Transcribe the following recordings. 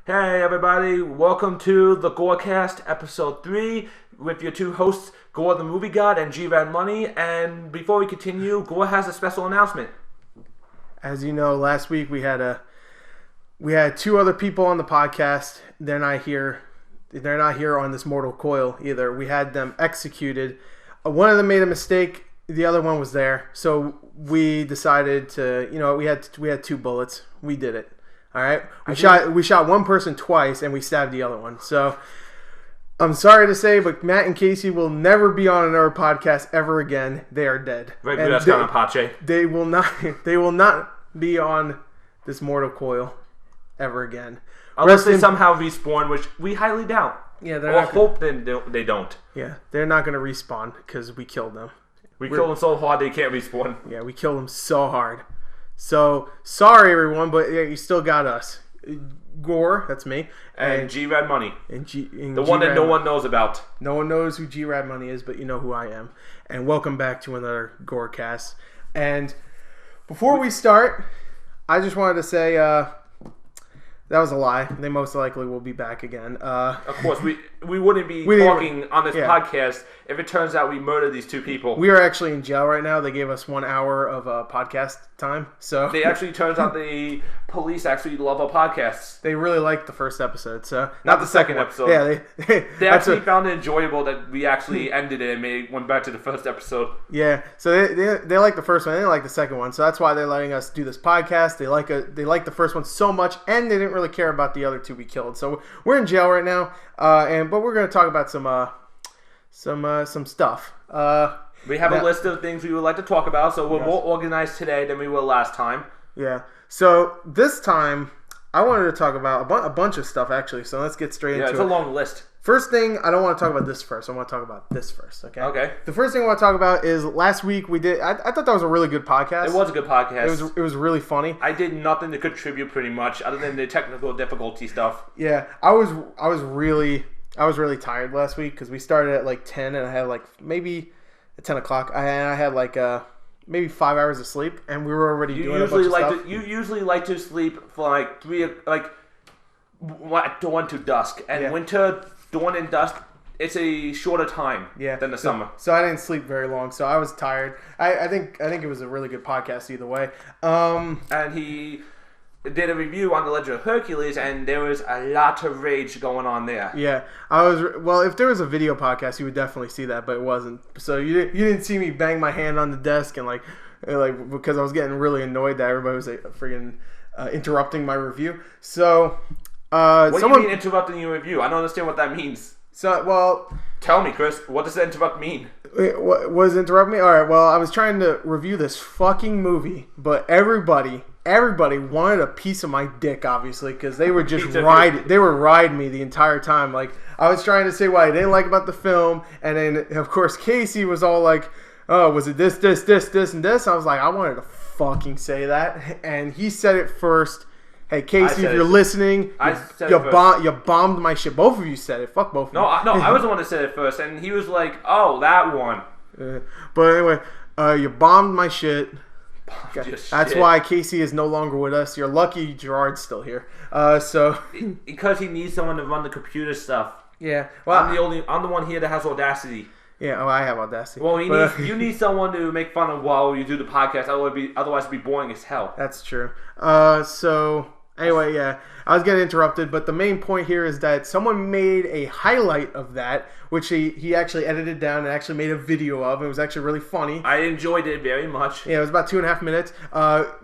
Hey everybody, welcome to the GorCast episode 3 with your two hosts, Gore the Movie God and G-Rad Money. And before we continue, Gore has a special announcement. As you know, last week we had two other people on the podcast. They're not here on this mortal coil either. We had them executed. One of them made a mistake. The other one was there. So we decided to, we had two bullets. We did it. All right. We shot one person twice and we stabbed the other one. So I'm sorry to say, but Matt and Casey will never be on another podcast ever again. They are dead. They will not be on this mortal coil ever again. Unless they somehow respawn, which we highly doubt. Yeah, they don't. Yeah, they're not going to respawn because we killed them. We killed them so hard they can't respawn. Yeah, we killed them so hard. So, sorry everyone, but yeah, you still got us. Gore, that's me. And G-Rad Money. The one that no one knows about. No one knows who G-Rad Money is, but you know who I am. And welcome back to another GorCast. And before we start, I just wanted to say that was a lie. They most likely will be back again. Of course, we wouldn't be talking on this podcast if it turns out we murdered these two people. We are actually in jail right now. They gave us 1 hour of podcast time. So they actually turns out the police actually love our podcasts. They really liked the first episode, so not the second episode. Yeah, they actually found it enjoyable that we actually ended it and went back to the first episode. Yeah, so they like the first one. They didn't like the second one, so that's why they're letting us do this podcast. They like the first one so much, and they didn't really care about the other two we killed. So we're in jail right now, but we're going to talk about some stuff. We have a list of things we would like to talk about, so we're more organized today than we were last time. Yeah. So this time, I wanted to talk about a bunch of stuff, actually. So let's get straight into it. Yeah, it's a long list. First thing, I don't want to talk about this first. I want to talk about this first, okay? Okay. The first thing I want to talk about is last week we did... I thought that was a really good podcast. It was a good podcast. It was really funny. I did nothing to contribute pretty much, other than the technical difficulty stuff. Yeah, I was really tired last week because we started at like 10 and I had like maybe at 10 o'clock. I had like maybe 5 hours of sleep and we were already doing a bunch of stuff. You usually like to sleep for like dawn to dusk, and winter, dawn and dusk, it's a shorter time than the summer. So I didn't sleep very long, so I was tired. I think it was a really good podcast either way. And he did a review on The Legend of Hercules, and there was a lot of rage going on there. Yeah, if there was a video podcast, you would definitely see that, but it wasn't. So you didn't see me bang my hand on the desk and like because I was getting really annoyed that everybody was like freaking interrupting my review. So what do you mean interrupting your review? I don't understand what that means. So tell me, Chris, what does interrupt mean? What was interrupt me? All right, well, I was trying to review this fucking movie, but everybody wanted a piece of my dick, obviously, because they were just riding me the entire time. Like, I was trying to say what I didn't like about the film, and then, of course, Casey was all like, oh, was it this, and this? I was like, I wanted to fucking say that, and he said it first. Hey, Casey, if you're listening, you bombed my shit. Both of you said it. Fuck both of you. No, I was the one that said it first, and he was like, oh, that one. But anyway, you bombed my shit. That's why Casey is no longer with us. You're lucky Gerard's still here. Because he needs someone to run the computer stuff. Yeah. Well, I'm the one here that has Audacity. Yeah, I have Audacity. Well, you need someone to make fun of while you do the podcast. Otherwise it'd be boring as hell. That's true. Anyway, yeah, I was getting interrupted, but the main point here is that someone made a highlight of that, which he actually edited down and actually made a video of. It was actually really funny. I enjoyed it very much. Yeah, it was about 2.5 minutes.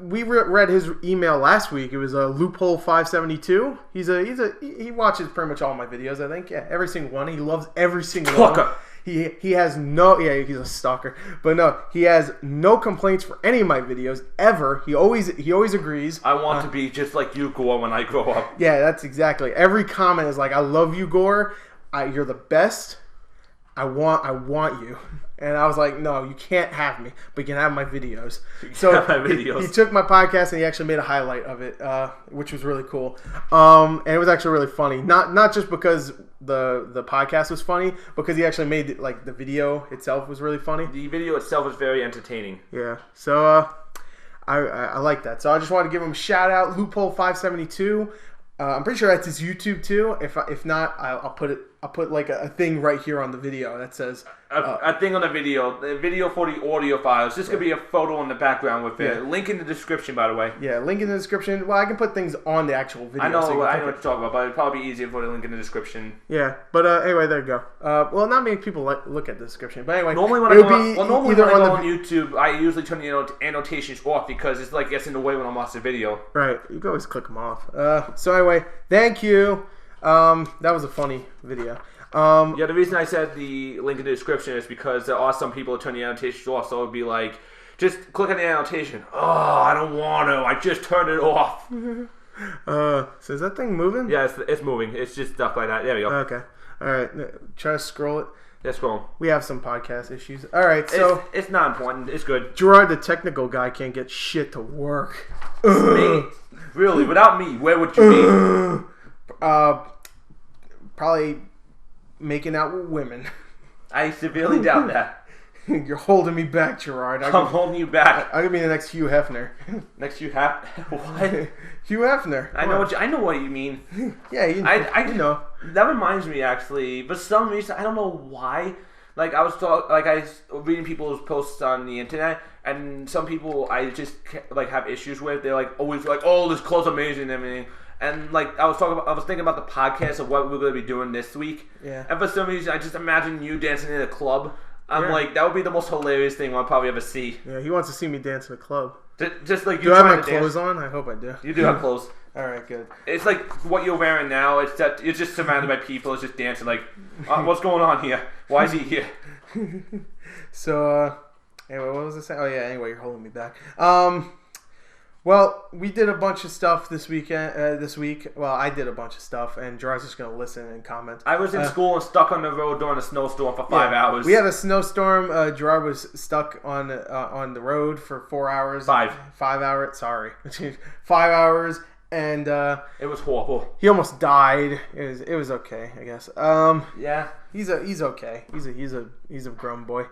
We read his email last week. It was a Loophole 572. He watches pretty much all my videos, I think. Yeah, every single one. He loves every single one. He has he's a stalker, but no, he has no complaints for any of my videos ever. He always agrees. I want to be just like you, Gore, when I grow up. Yeah, that's exactly. Every comment is like, I love you, Gore. You're the best. I want you. And I was like, no, you can't have me, but you can have my videos. He took my podcast and he actually made a highlight of it, which was really cool. And it was actually really funny. Not just because the podcast was funny, because he actually made the video itself was really funny. The video itself was very entertaining. Yeah. So I like that. So I just wanted to give him a shout out, Loophole 572. I'm pretty sure that's his YouTube too. If not, I'll put like a thing right here on the video that says a thing on the video for the audio files. This could be a photo in the background with it. Link in the description, by the way. Yeah, link in the description. Well, I can put things on the actual video. I know what you're talking about, but it'd probably be easier for the link in the description. Yeah, but anyway, there you go. Well, not many people look at the description, but anyway. Normally when I go on YouTube, I usually turn the annotations off because it's like gets in the way when I'm watching the video. Right, you can always click them off. So anyway, thank you. That was a funny video. The reason I said the link in the description is because there are some people who turn the annotations off, so it would be like, just click on the annotation. Oh, I don't want to. I just turned it off. So is that thing moving? Yeah, it's moving. It's just stuck like that. There we go. Okay. All right. Try to scroll it. Yeah, scroll. We have some podcast issues. All right, so it's not important. It's good. Gerard, the technical guy, can't get shit to work. Me? Really? Without me, where would you be? Probably making out with women. I severely doubt that. You're holding me back, Gerard. I'm holding you back. I'm gonna be the next Hugh Hefner. Next Hugh Hefner? What? Hugh Hefner. I know what you mean. Yeah, you know. That reminds me, actually. For some reason, I don't know why. Like I was reading people's posts on the internet, and some people I just like have issues with. They're like always like, "Oh, this clothes amazing," and everything. And like I was thinking about the podcast of what we're going to be doing this week. Yeah. And for some reason, I just imagine you dancing in a club. I'm like, that would be the most hilarious thing I'll probably ever see. Yeah, he wants to see me dance in a club. Just like you. Do I have my clothes on? I hope I do. You do have clothes. All right, good. It's like what you're wearing now. It's that you're just surrounded by people. It's just dancing. Like, what's going on here? Why is he here? So, anyway, what was I saying? Oh yeah. Anyway, you're holding me back. Well, we did a bunch of stuff this weekend. This week, well, I did a bunch of stuff, and Gerard's just gonna listen and comment. I was in school and stuck on the road during a snowstorm for 5 hours. We had a snowstorm. Gerard was stuck on the road for 4 hours. 5 hours. Sorry, 5 hours, and it was horrible. He almost died. It was okay, I guess. Yeah, he's okay. He's a grown boy.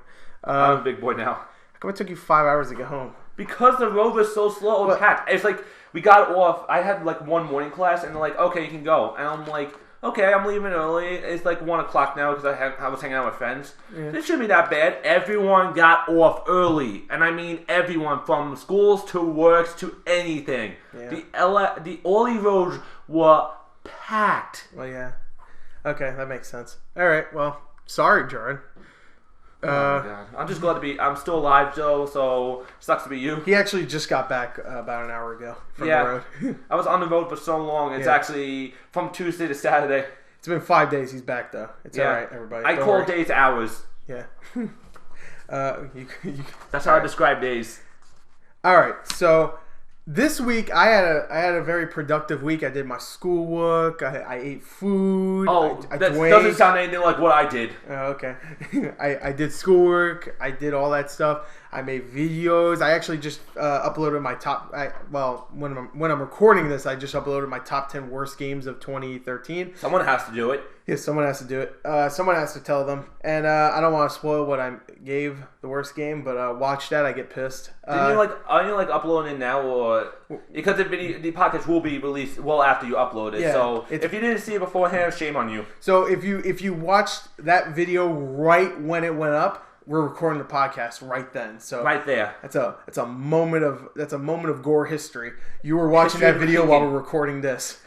I'm a big boy now. How come it took you 5 hours to get home? Because the road was so slow and packed. It's like, we got off, I had like one morning class, and they're like, okay, you can go. And I'm like, okay, I'm leaving early. It's like 1 o'clock now because I was hanging out with friends. Yeah. This shouldn't be that bad. Everyone got off early. And I mean everyone, from schools to works to anything. Yeah. The early roads were packed. Well, yeah. Okay, that makes sense. All right, well, sorry, Jordan. Oh my God. I'm just glad I'm still alive, Joe, so sucks to be you. He actually just got back about an hour ago from the road. I was on the road for so long. It's actually from Tuesday to Saturday. It's been 5 days he's back, though. It's all right, everybody. I call days hours. Yeah. That's how I describe days. All right, so this week I had a very productive week. I did my schoolwork. I ate food. Oh, that doesn't sound anything like what I did. Okay. I did schoolwork. I did all that stuff. I made videos. I actually just uploaded my when I'm recording this, I just uploaded my top 10 worst games of 2013. Someone has to do it. Yes, someone has to do it. Someone has to tell them. And I don't want to spoil what I gave the worst game, but watch that. I get pissed. Are you uploading it now, or because the podcast will be released well after you upload it? Yeah, so if you didn't see it beforehand, shame on you. So if you watched that video right when it went up, we're recording the podcast right then. So right there. That's a moment of gore history. You were watching that video while we're recording this.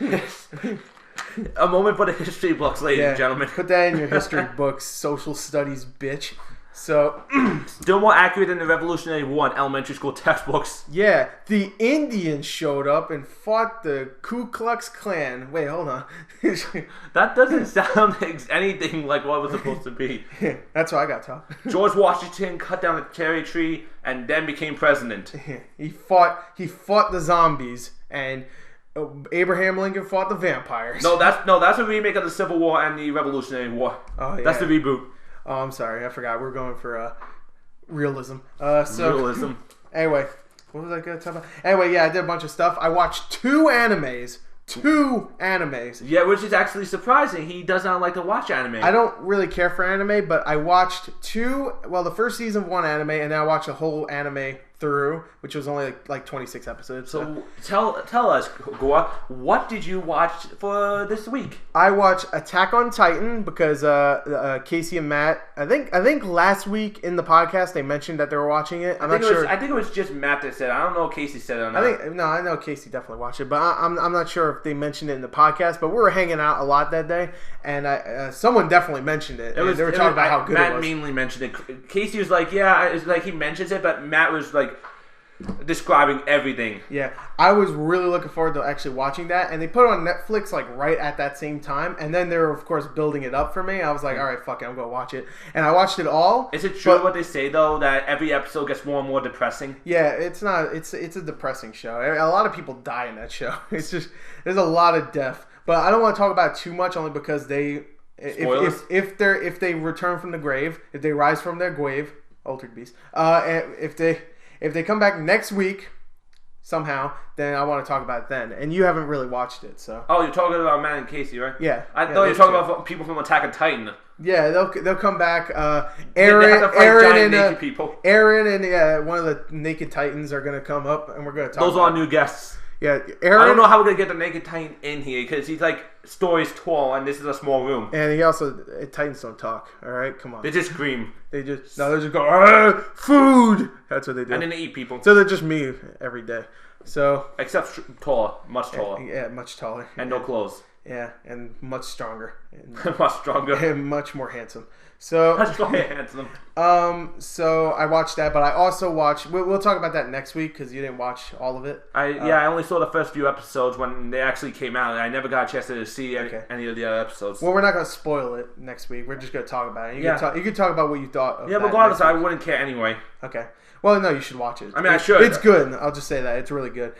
A moment for the history books, ladies and gentlemen. Put that in your history books, social studies, bitch. So, still more accurate than the Revolutionary War in elementary school textbooks. Yeah, the Indians showed up and fought the Ku Klux Klan. Wait, hold on. That doesn't sound anything like what it was supposed to be. Yeah, that's why I got taught. George Washington cut down a cherry tree and then became president. He fought the zombies, and Abraham Lincoln fought the vampires. No, that's a remake of the Civil War and the Revolutionary War. Oh yeah, that's the reboot. Oh, I'm sorry. I forgot. We're going for realism. Realism. Anyway, what was I going to talk about? Anyway, yeah, I did a bunch of stuff. I watched 2 animes. 2 animes. Yeah, which is actually surprising. He does not like to watch anime. I don't really care for anime, but I watched the first season of one anime, and then I watched a whole anime through, which was only like 26 episodes. So tell us, Gore, what did you watch for this week? I watched Attack on Titan because Casey and Matt. I think last week in the podcast they mentioned that they were watching it. I'm not sure. I think it was just Matt that said it. I don't know if Casey said it or not. I know Casey definitely watched it, but I'm not sure if they mentioned it in the podcast. But we were hanging out a lot that day, and someone definitely mentioned it. They were talking about how good it was. Matt mainly mentioned it. Casey was like, yeah, it's like he mentions it, but Matt was like describing everything. Yeah, I was really looking forward to actually watching that, and they put it on Netflix like right at that same time, and then they were of course building it up for me. I was like, all right, fuck it, I'm gonna watch it, and I watched it all. Is it true what they say though, that every episode gets more and more depressing? Yeah, it's not. It's a depressing show. A lot of people die in that show. It's just there's a lot of death, but I don't want to talk about it too much, only because they. If they return from the grave, if they rise from their grave, altered beast. If they come back next week somehow, then I want to talk about it then. And you haven't really watched it, so. Oh, you're talking about Matt and Casey, right? Yeah. I thought you were talking about people from Attack on Titan. Yeah, they'll come back. Aaron and one of the Naked Titans are going to come up, and we're going to talk. Those are new guests. Yeah, Aaron. I don't know how we're gonna get the Naked Titan in here because he's like stories tall and this is a small room. And he also Titans don't talk. All right, come on. They just scream. They just go food. That's what they do. And then they eat people. So they're just me every day. So except taller, much taller. Yeah, much taller. And no clothes. Yeah, and much stronger. And much stronger. And much more handsome. So much more handsome. So I watched that, but I also watched. We'll talk about that next week because you didn't watch all of it. I only saw the first few episodes when they actually came out, and I never got a chance to see any of the other episodes. Well, we're not going to spoil it next week. We're just going to talk about it. You can talk about what you thought of it. Yeah, regardless, I wouldn't care anyway. Okay. Well, no, you should watch it. I mean, I should. It's good. I'll just say that. It's really good.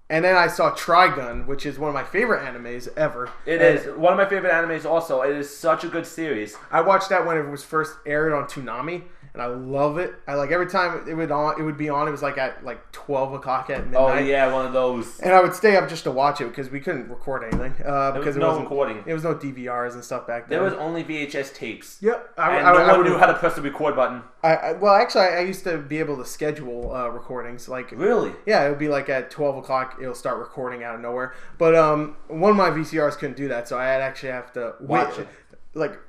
And then I saw Trigun, which is one of my favorite animes ever. It is one of my favorite animes also. It is such a good series. I watched that when it was first aired on Toonami, and I love it. I like every time it would be on. It was like at 12 o'clock at midnight. Oh yeah, one of those. And I would stay up just to watch it because we couldn't record anything. Because no recording. There was no DVRs and stuff back then. There was only VHS tapes. Yep. No one knew how to press the record button. I used to be able to schedule recordings. Really? Yeah, it would be like at 12 o'clock. It'll start recording out of nowhere. But one of my VCRs couldn't do that, so I'd actually have to watch it.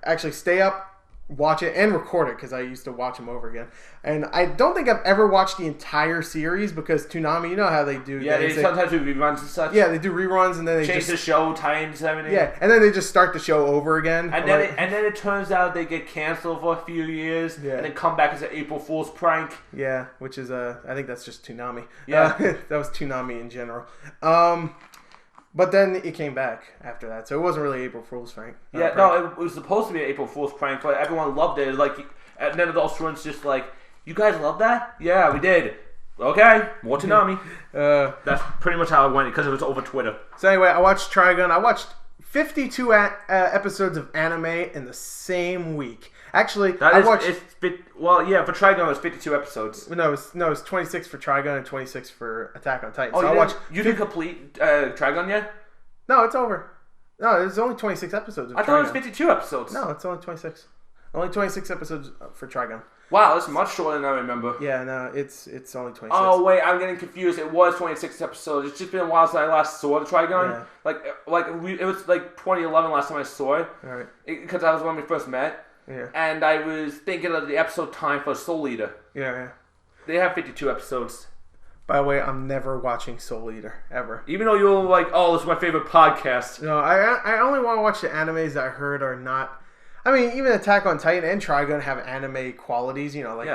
Actually stay up, watch it, and record it because I used to watch them over again. And I don't think I've ever watched the entire series because Toonami, you know how they do. Yeah, they sometimes do reruns and such. Yeah, they do reruns and then they change the show times and everything. Yeah, and then they just start the show over again. And then it turns out they get canceled for a few years, and then come back as an April Fool's prank. Yeah, which is I think that's just Toonami. Yeah, that was Toonami in general. But then it came back after that, so it wasn't really April Fool's prank. Yeah, no, it was supposed to be an April Fool's prank, but everyone loved it. And then the Australians just you guys love that? Yeah, we did. Okay, more Toonami. That's pretty much how it went because it was over Twitter. So anyway, I watched Trigun. I watched 52 episodes of anime in the same week. Actually, for Trigun it's 52 episodes. No, it's 26 for Trigun and 26 for Attack on Titan. Oh, so you didn't complete Trigun yet? No, it's over. No, there's only 26 episodes of Trigun. I thought it was 52 episodes. No, it's only 26. Only 26 episodes for Trigun. Wow, that's much shorter than I remember. Yeah, no, it's only 26. Oh, wait, I'm getting confused. It was 26 episodes. It's just been a while since I last saw the Trigun. Yeah. It was 2011 last time I saw it. All right. Because that was when we first met. Yeah. And I was thinking of the episode time for Soul Eater. Yeah. They have 52 episodes. By the way, I'm never watching Soul Eater, ever. Even though you're like, oh, this is my favorite podcast. No, I only want to watch the animes that I heard are not... I mean, even Attack on Titan and Trigun have anime qualities, I don't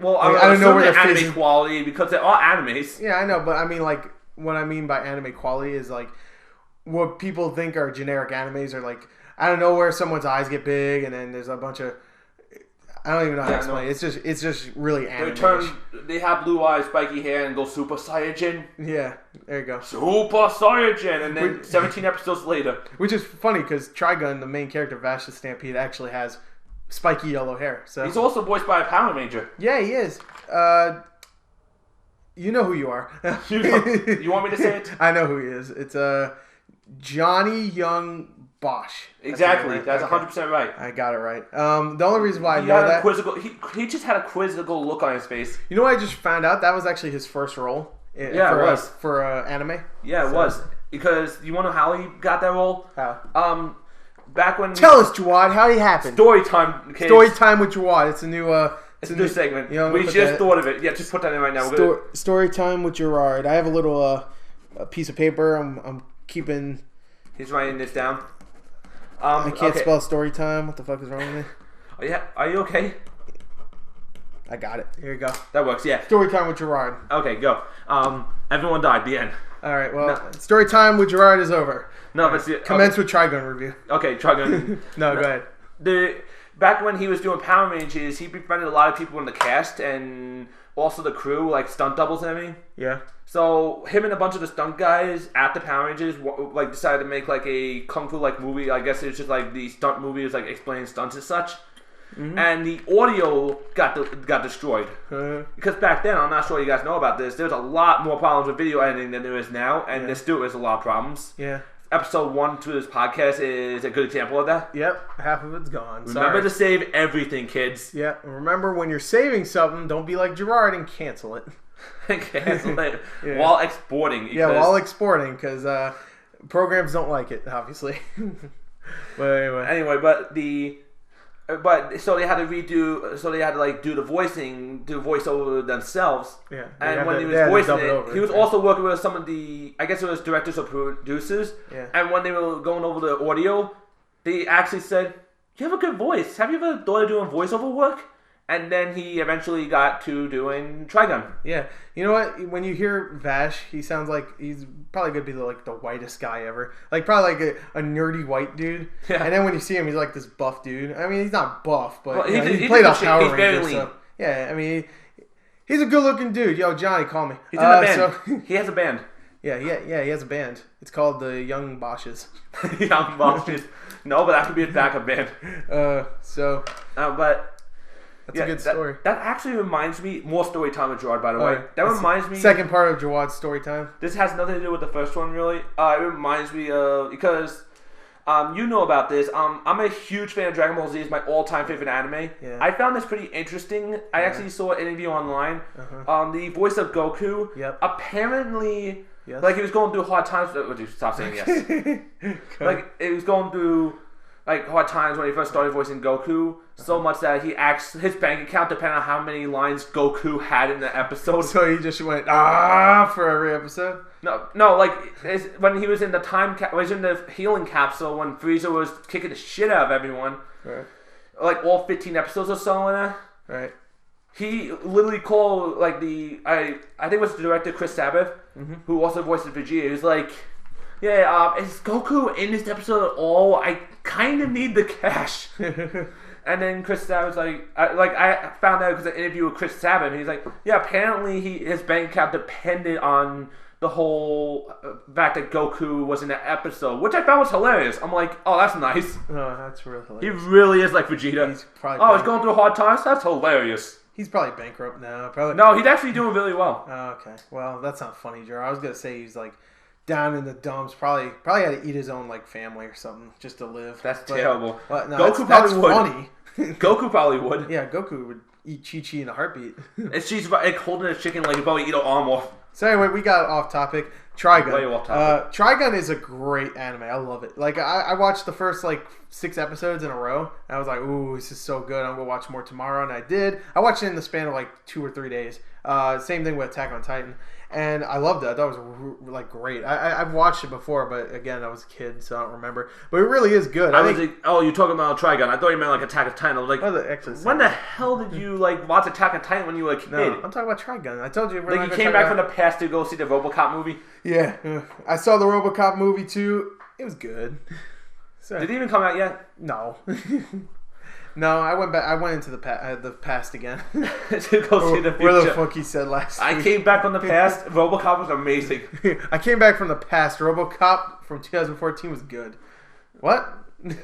know where they're anime quality because they are animes. Yeah, I know, but I mean, what I mean by anime quality is what people think are generic animes are out of nowhere someone's eyes get big and then there's a bunch of I don't even know how to explain it. It's just really anime. They have blue eyes, spiky hair, and go Super Saiyajin. Yeah, there you go. Super Saiyajin, and then 17 episodes later. Which is funny because Trigun, the main character, Vash the Stampede, actually has spiky yellow hair. So he's also voiced by a Power Ranger. Yeah, he is. You know who you are. You want me to say it? I know who he is. It's Johnny Young Bosch. Exactly. Right? That's 100% right. I got it right. The only reason why I He know had a that... quizzical, he just had a quizzical look on his face. You know what I just found out? That was actually his first role. It was. For anime. Yeah, it was. Because you want to know how he got that role? How? Back when... Tell us, Jawad, how did it happen? Story time, kids. Story time with Jawad. It's a new... It's a new segment. You know, we just thought of it. Yeah, just put that in right now. Story time with Gerard. I have a little a piece of paper. I'm keeping... He's writing this down. I can't spell story time. What the fuck is wrong with me? Are you okay? I got it. Here you go. That works, yeah. Story time with Gerard. Okay, go. Everyone died. The end. All right, well, story time with Gerard is over. No, but... Commence with Trigun review. Okay, Trigun. No, go ahead. Back when he was doing Power Rangers, he befriended a lot of people in the cast and also the crew, like stunt doubles and everything. Yeah. So him and a bunch of the stunt guys at the Power Rangers like decided to make like a kung fu like movie. I guess it's just like the stunt movie is like explaining stunts and such. Mm-hmm. And the audio got destroyed because back then, I'm not sure you guys know about this. There's a lot more problems with video editing than there is now, and there still is a lot of problems. Yeah. Episode 1 to this podcast is a good example of that. Yep, half of it's gone. Remember to save everything, kids. Yeah, remember when you're saving something, don't be like Gerard and cancel it. Cancel it while exporting. Yeah, while exporting, because programs don't like it, obviously. But anyway, so they had to redo. So they had to like do the voiceover themselves. Yeah, and when he was voicing it, he was also working with some of the, I guess it was directors or producers. Yeah. And when they were going over the audio, they actually said, "You have a good voice. Have you ever thought of doing voiceover work?" And then he eventually got to doing Trigun. Yeah. You know what? When you hear Vash, he sounds like he's probably going to be like the whitest guy ever. Like probably like a nerdy white dude. Yeah. And then when you see him, he's like this buff dude. I mean, he's not buff, but he played off Power Rangers. So, yeah, I mean, he's a good looking dude. Yo, Johnny, call me. He's in a band. He has a band. Yeah, he has a band. It's called the Young Bosches. Young Bosches. No, but that could be a backup band. But... That's a good story. That actually reminds me... More story time with Gerard, by the way. That reminds me... Second part of Jawad's story time. This has nothing to do with the first one, really. It reminds me of... Because... you know about this. I'm a huge fan of Dragon Ball Z. It's my all-time favorite anime. Yeah. I found this pretty interesting. I actually saw an interview online. The voice of Goku... Yep. Apparently... Yes. Like, he was going through hard times... Would you stop saying yes? Like, it was going through... Like hard times when he first started voicing Goku, so much that his bank account depended on how many lines Goku had in the episode. So he just went for every episode. No, like when he was in the healing capsule when Frieza was kicking the shit out of everyone. Right. Like all 15 episodes or so in that. Right. He literally called like I think it was the director Chris Sabat, who also voices Vegeta. He was like, "Yeah, is Goku in this episode at all? I kind of need the cash." And then Chris Sabat was like, I found out because I interviewed with Chris Sabat, and he's like, "Yeah, apparently his bank account depended on the whole fact that Goku was in that episode," which I found was hilarious. I'm like, "Oh, that's nice." Oh, that's really hilarious. He really is like Vegeta. He's going through hard times. That's hilarious. He's probably bankrupt now. Probably. No, he's actually doing really well. Oh, okay. Well, that's not funny, Joe. I was gonna say he's like down in the dumps. Probably had to eat his own like family or something just to live. That's terrible. No, Goku probably would. Funny. Goku probably would. Yeah, Goku would eat Chi-Chi in a heartbeat. If she's like holding a chicken, like, he'd probably eat her arm off. So anyway, we got off topic. Trigun. Way off topic. Trigun is a great anime. I love it. Like I watched the first like 6 episodes in a row. And I was like, "Ooh, this is so good. I'm gonna watch more tomorrow." And I did. I watched it in the span of like 2 or 3 days. Same thing with Attack on Titan. And I loved it. I thought it was like great. I've watched it before, but again, I was a kid, so I don't remember. But it really is good. You're talking about Trigun. I thought you meant like Attack on Titan. I was like, when the hell did you like watch Attack on Titan when you were a kid? No, I'm talking about Trigun. I told you. Like you came back from the past to go see the RoboCop movie. Yeah, I saw the RoboCop movie too. It was good. So, did it even come out yet? No. No, I went back. I went into the past again to go see the future. Where the fuck he said last week. I came back from the past. RoboCop was amazing. I came back from the past. RoboCop from 2014 was good. What?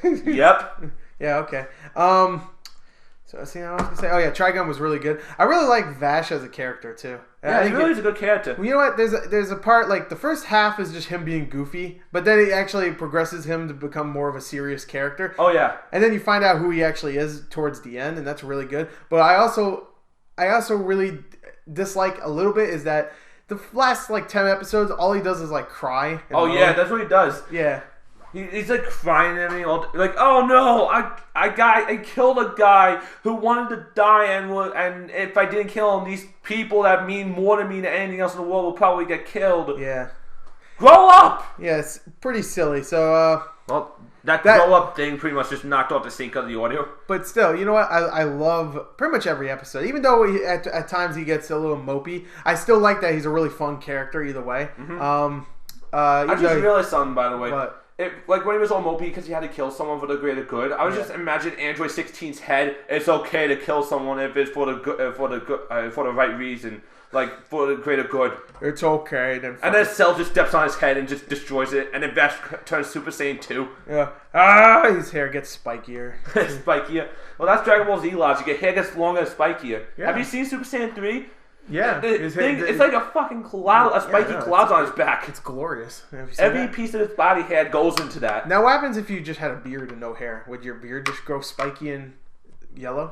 Yep. Yeah. Okay. So see, I was gonna say, oh yeah, Trigun was really good. I really like Vash as a character too. Yeah, he really is a good character. You know what? There's a part like the first half is just him being goofy, but then it actually progresses him to become more of a serious character. Oh yeah, and then you find out who he actually is towards the end, and that's really good. But I also really dislike a little bit is that the last like 10 episodes, all he does is like cry. Oh yeah, that's what he does. Yeah. He's like crying at me, like, oh no, I killed a guy who wanted to die, and if I didn't kill him, these people that mean more to me than anything else in the world will probably get killed. Yeah. Grow up! Yeah, it's pretty silly. So, well, that grow up thing pretty much just knocked off the sync of the audio. But still, you know what? I love pretty much every episode. Even though at times he gets a little mopey, I still like that he's a really fun character either way. Mm-hmm. I just realized something, by the way. Like when he was all mopey because he had to kill someone for the greater good, I was just imagining Android 16's head. It's okay to kill someone if it's for the good, for the right reason, like for the greater good. It's okay. Then Cell just steps on his head and just destroys it, and then Vash turns Super Saiyan 2. Yeah. His hair gets spikier. Spikier. Well, that's Dragon Ball Z logic. Your hair gets longer and spikier. Yeah. Have you seen Super Saiyan 3? Yeah, it's like a fucking cloud, a spiky cloud on his back. It's glorious. Every piece of his body hair goes into that. Now, what happens if you just had a beard and no hair? Would your beard just grow spiky and yellow?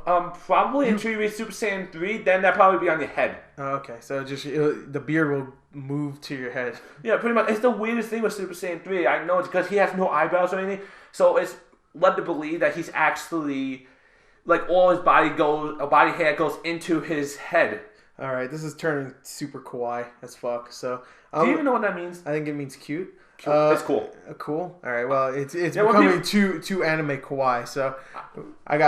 Probably until you reach Super Saiyan 3, then that'd probably be on your head. Oh, okay, so the beard will move to your head. Yeah, pretty much. It's the weirdest thing with Super Saiyan 3. I know it's because he has no eyebrows or anything, so it's led to believe that he's actually like all his body hair goes into his head. All right, this is turning super kawaii as fuck. So, do you even know what that means? I think it means cute. It's cool. Cool. All right. Well, it's becoming too anime kawaii. So, we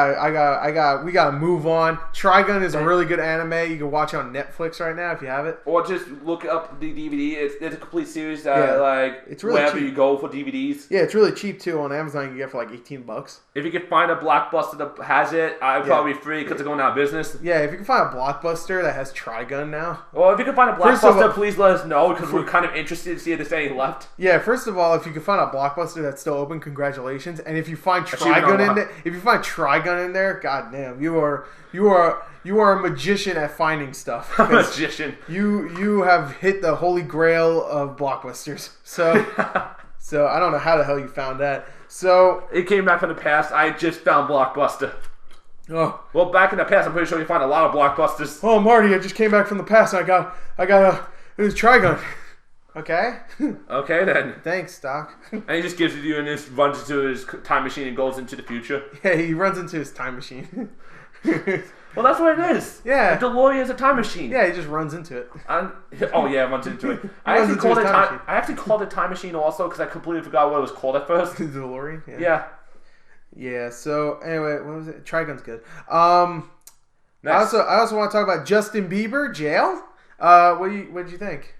gotta move on. Trigun is a really good anime. You can watch it on Netflix right now if you have it, or just look up the DVD. It's a complete series that it's really wherever cheap. You go for DVDs. Yeah, it's really cheap too on Amazon. You can get for like $18. If you can find a Blockbuster that has it, it'd probably be free because they're going out of business. Yeah, if you can find a Blockbuster that has Trigun now. Well, if you can find a Blockbuster, please let us know because we're kind of interested to see if there's any left. Yeah, first of all, if you can find a Blockbuster that's still open, congratulations. And if you find Trigun in there, goddamn, you are a magician at finding stuff. A magician. You have hit the holy grail of Blockbusters. So I don't know how the hell you found that. So it came back from the past. I just found Blockbuster. Oh well, back in the past, I'm pretty sure you find a lot of Blockbusters. Oh, Marty, I just came back from the past. I got it was Trigun. Okay. Okay then. Thanks, Doc. And he just gives it to you and just runs into his time machine and goes into the future. Yeah, he runs into his time machine. Well, that's what it is. Yeah. A DeLorean is a time machine. Yeah, he just runs into it. Runs into it. I actually called it time machine also because I completely forgot what it was called at first. DeLorean? Yeah. Yeah, so anyway, what was it? Trigun's good. Next. I also want to talk about Justin Bieber, jail. What did you think?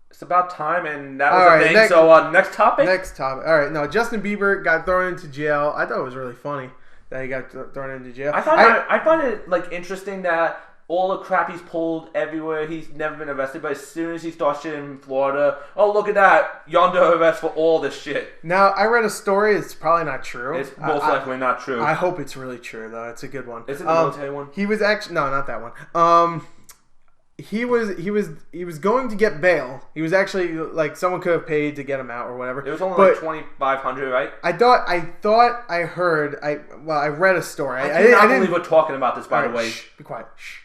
It's about time, and that was the thing. So, next topic? Next topic. All right, no, Justin Bieber got thrown into jail. I thought it was really funny that he got thrown into jail. I find it interesting that all the crap he's pulled everywhere, he's never been arrested, but as soon as he starts shit in Florida, oh, look at that, you're under arrest for all this shit. Now, I read a story, it's probably not true. It's most likely not true. I hope it's really true, though. It's a good one. Is it the military one? He was actually, no, not that one. He was going to get bail. He was actually like someone could have paid to get him out or whatever. It was only like $2,500, right? I thought I heard. I read a story. I cannot believe we're talking about this. By the way, be quiet. Shh.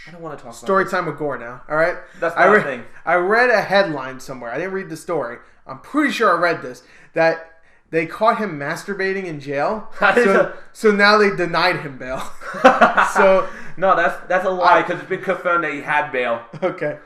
I don't want to talk. Story about time with Gore now. All right. That's not a thing. I read a headline somewhere. I didn't read the story. I'm pretty sure I read this that they caught him masturbating in jail. So now they denied him bail. So. No, that's a lie because it's been confirmed that he had bail. Okay.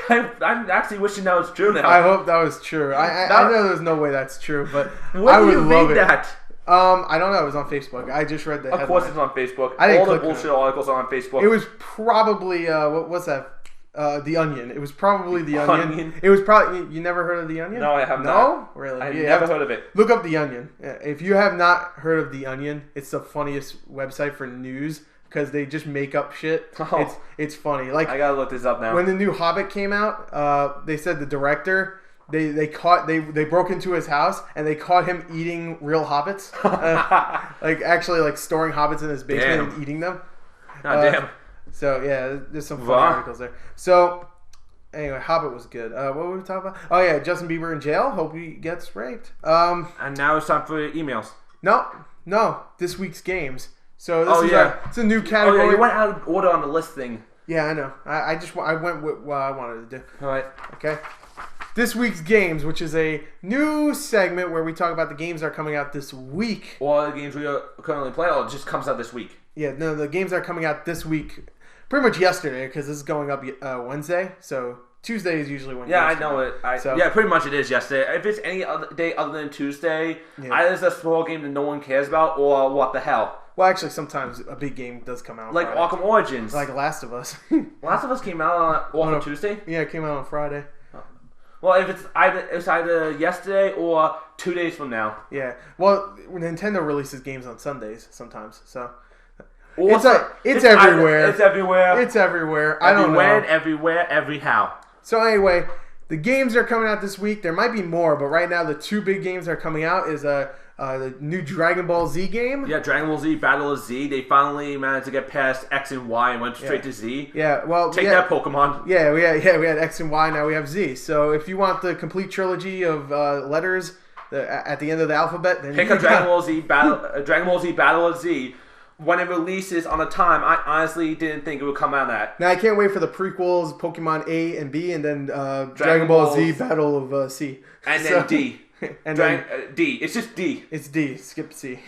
I'm actually wishing that was true now. I hope that was true. I know there's no way that's true, but I would love that. I don't know. It was on Facebook. I just read the headline. Of course it's on Facebook. All the bullshit articles are on Facebook. It was probably, what's that? The Onion. It was probably The Onion. It was probably... You never heard of The Onion? No, I have not. No? Really? I've never heard of it. Look up The Onion. If you have not heard of The Onion, it's the funniest website for news because they just make up shit. It's funny. Like, I gotta look this up now. When the new Hobbit came out, they said the director they broke into his house and they caught him eating real hobbits, like actually like storing hobbits in his basement and eating them. Damn. So yeah, there's some funny articles there. So anyway, Hobbit was good. What were we talking about? Oh yeah, Justin Bieber in jail. Hope he gets raped. And now it's time for emails. No, this week's games. So this it's a new category. Oh yeah, you went out of order on the list thing. Yeah, I know. I went with what I wanted to do. All right. Okay. This week's games, which is a new segment where we talk about the games that are coming out this week. Or the games we are currently playing, or it just comes out this week. Yeah, no, the games that are coming out this week, pretty much yesterday, because this is going up Wednesday. So Tuesday is usually when. Yeah, I know it. Yeah, pretty much it is yesterday. If it's any other day other than Tuesday, either it's a small game that no one cares about, or what the hell. Well, actually, sometimes a big game does come out. Like Friday. Arkham Origins. Like Last of Us. Last of Us came out on Tuesday? Yeah, it came out on Friday. Oh. Well, if it's either yesterday or 2 days from now. Yeah. Well, Nintendo releases games on Sundays sometimes, so it's everywhere. It's everywhere. It's everywhere. I don't know. Everywhere, everyhow. So anyway, the games are coming out this week. There might be more, but right now the two big games that are coming out is the new Dragon Ball Z game. Yeah, Dragon Ball Z, Battle of Z. They finally managed to get past X and Y and went straight to Z. Yeah, well... Take that, Pokemon. Yeah, we had X and Y, now we have Z. So if you want the complete trilogy of letters at the end of the alphabet... then pick a Dragon Ball Z Battle of Z. When it releases on a time, I honestly didn't think it would come out at. Now, I can't wait for the prequels, Pokemon A and B, and then Dragon Ball Z Battle of C. And then D. And then D. It's just D. It's D. Skip C.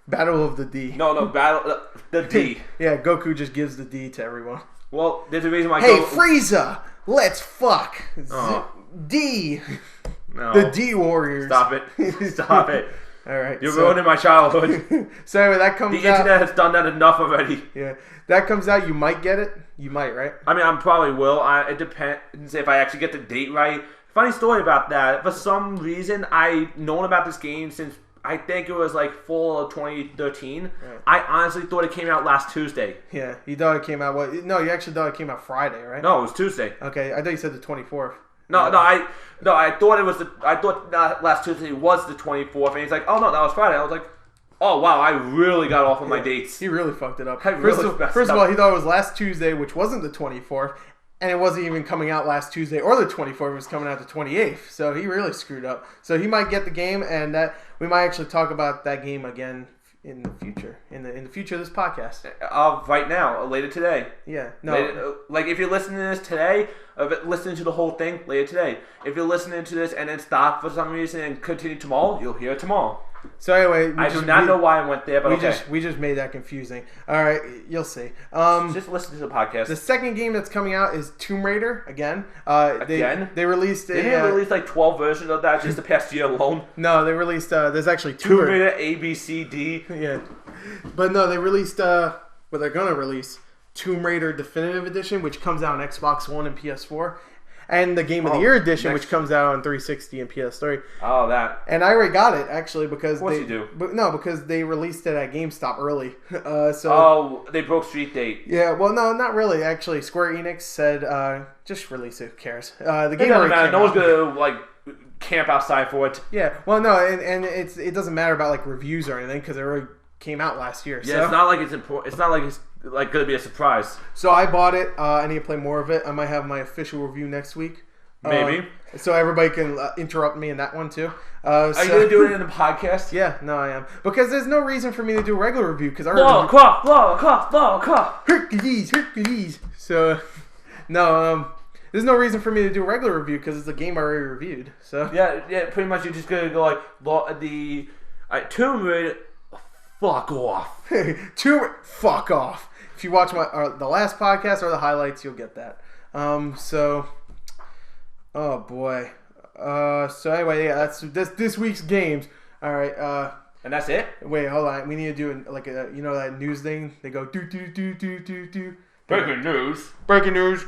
Battle of the D. No, battle the D. Yeah, Goku just gives the D to everyone. Well, there's a reason why. Hey, Frieza, let's fuck. D. No. The D Warriors. Stop it. Stop it. All right. You're ruining my childhood. So anyway, that comes out. The internet has done that enough already. Yeah. That comes out. You might get it. You might, right? I mean, I probably will. It depends if I actually get the date right. Funny story about that. For some reason, I've known about this game since I think it was like fall of 2013. Right. I honestly thought it came out last Tuesday. Yeah. You thought it came out what? No, you actually thought it came out Friday, right? No, it was Tuesday. Okay. I thought you said the 24th. No, I thought it was last Tuesday was the 24th, and he's like, oh no, that was Friday. I was like, oh wow, I really got off on my dates. He really fucked it up. First of all, he thought it was last Tuesday, which wasn't the 24th, and it wasn't even coming out last Tuesday or the 24th. It was coming out the 28th. So he really screwed up. So he might get the game, and that we might actually talk about that game again in the future, in the future of this podcast. Right now, later today. Yeah. No. Later, like if you're listening to this today, listening to the whole thing later today. If you're listening to this and then stop for some reason and continue tomorrow, you'll hear it tomorrow. So anyway, I do not know why I went there, but we just made that confusing. All right, you'll see. Just listen to the podcast. The second game that's coming out is Tomb Raider again. They released. Didn't they release like 12 versions of that just the past year alone? No, they released. There's actually Tomb Raider A, B, C, D. Yeah, but no, they released. Well, they're gonna release Tomb Raider Definitive Edition, which comes out on Xbox One and PS4. And the Game of the Year edition, which comes out on 360 and PS3. Oh, that. And I already got it, actually, because of course you do. Because they released it at GameStop early. They broke street date. Yeah, well, no, not really. Actually, Square Enix said, just release it. Who cares? The game doesn't matter. No one's going to, camp outside for it. Yeah, well, no, and it doesn't matter about, reviews or anything, because it already came out last year. Yeah, so. It's not like it's important. It's not like it's going to be a surprise. So I bought it. I need to play more of it. I might have my official review next week. Maybe. So everybody can interrupt me in that one too. Are you going to do it in the podcast? Yeah, no, I am. Because there's no reason for me to do a regular review. Because I Hercules. So, no, there's no reason for me to do a regular review because it's a game I already reviewed. So yeah, pretty much you're just going to go Tomb Raider, fuck off. Fuck off. If you watch the last podcast or the highlights, you'll get that. Oh boy. So anyway, yeah, that's this week's games. All right. And that's it. Wait, hold on. We need to do that news thing. They go do. Breaking news. Breaking news.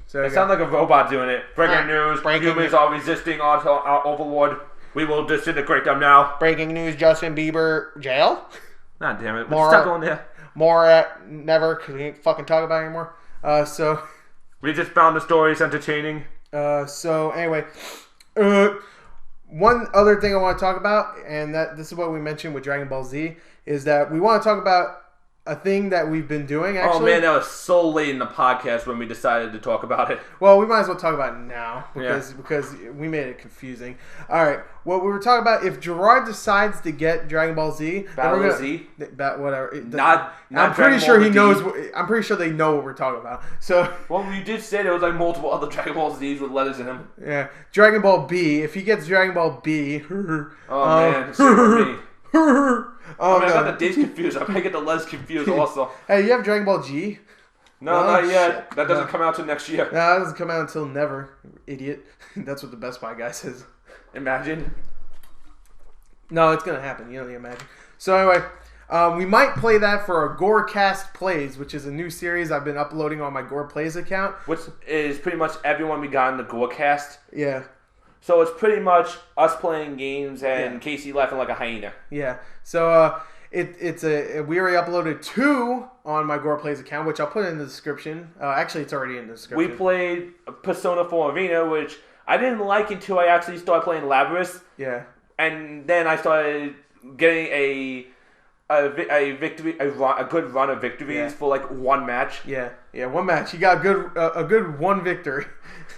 So it sounds like a robot doing it. Breaking news. Humans are resisting our overlord. We will disintegrate them now. Breaking news. Justin Bieber jail. God damn it. Stop going there. More never, because we ain't fucking talk about it anymore. So we just found the stories entertaining. So anyway, One other thing I want to talk about, and this is what we mentioned with Dragon Ball Z, is that we want to talk about a thing that we've been doing, actually. Oh, man, that was so late in the podcast when we decided to talk about it. Well, we might as well talk about it now because we made it confusing. All right, what we were talking about, if Gerard decides to get Dragon Ball Z... Battle of Z? Whatever. Not I'm pretty sure he knows... I'm pretty sure they know what we're talking about. So... Well, you did say there was like multiple other Dragon Ball Zs with letters in them. Yeah. Dragon Ball B. If he gets Dragon Ball B... man, for me. I got the dates confused. I might get the letters confused also. Hey, you have Dragon Ball G? No, not yet. That doesn't come out till next year. No, that doesn't come out until never, idiot. That's what the Best Buy guy says. Imagine. No, it's going to happen. You don't imagine. So anyway, we might play that for our GorCast Plays, which is a new series I've been uploading on my Gore Plays account. Which is pretty much everyone we got in the GorCast. Yeah. So it's pretty much us playing games and Casey laughing like a hyena. Yeah. So we already uploaded 2 on my Gore Plays account, which I'll put in the description. Actually, it's already in the description. We played Persona 4 Arena, which I didn't like until I actually started playing Labyrinth. Yeah. And then I started getting a good run of victories for like one match. Yeah, one match. You got a good one victory.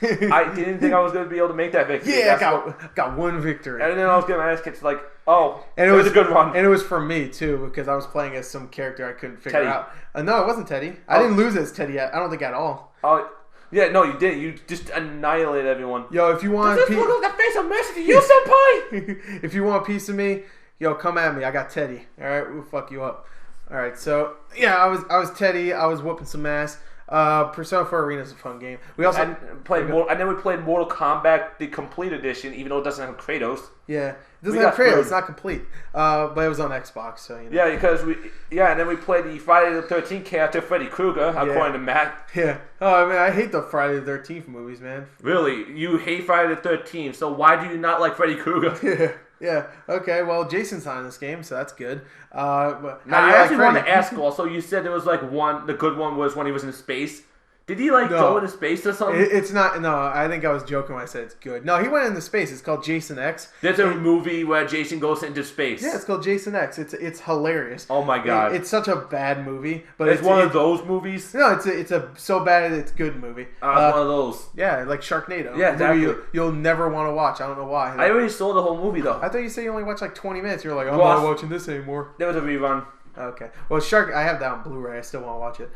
I didn't think I was going to be able to make that victory. Yeah, I got one victory. And then I was getting my ass kicked like, and it was a good run. And it was for me too, because I was playing as some character I couldn't figure Teddy. out. No, it wasn't Teddy. I didn't lose as Teddy yet. I don't think at all. Oh, yeah, no, you didn't. You just annihilated everyone. Yo, if you want Does this look like the face of mercy to you, senpai? If you want a piece of me, yo, come at me. I got Teddy. All right, we'll fuck you up. All right, so yeah, I was Teddy. I was whooping some ass. Persona 4 Arena is a fun game. We also played we played Mortal Kombat the Complete Edition, even though it doesn't have Kratos. Yeah, it doesn't have Kratos. It's not complete. But it was on Xbox, so you know. Yeah, because and then we played the Friday the 13th character Freddy Krueger, according to Matt. Yeah. Oh, I mean, I hate the Friday the 13th movies, man. Really, you hate Friday the 13th? So why do you not like Freddy Krueger? Yeah. Okay. Well, Jason's not in this game, so that's good. I actually wanted to ask. Also, you said there was like one. The good one was when he was in space. Did he go into space or something? It's not. No, I think I was joking when I said it's good. No, he went into space. It's called Jason X. There's a movie where Jason goes into space. Yeah, it's called Jason X. It's hilarious. Oh my god! It's such a bad movie, but it's one of those movies. No, it's a so bad it's good movie. It's one of those. Yeah, like Sharknado. Yeah, exactly. You'll never want to watch. I don't know why. I already saw the whole movie though. I thought you said you only watched like 20 minutes. You're like, I'm not watching this anymore. There was a rerun. Okay. Well, I have that on Blu-ray. I still want to watch it.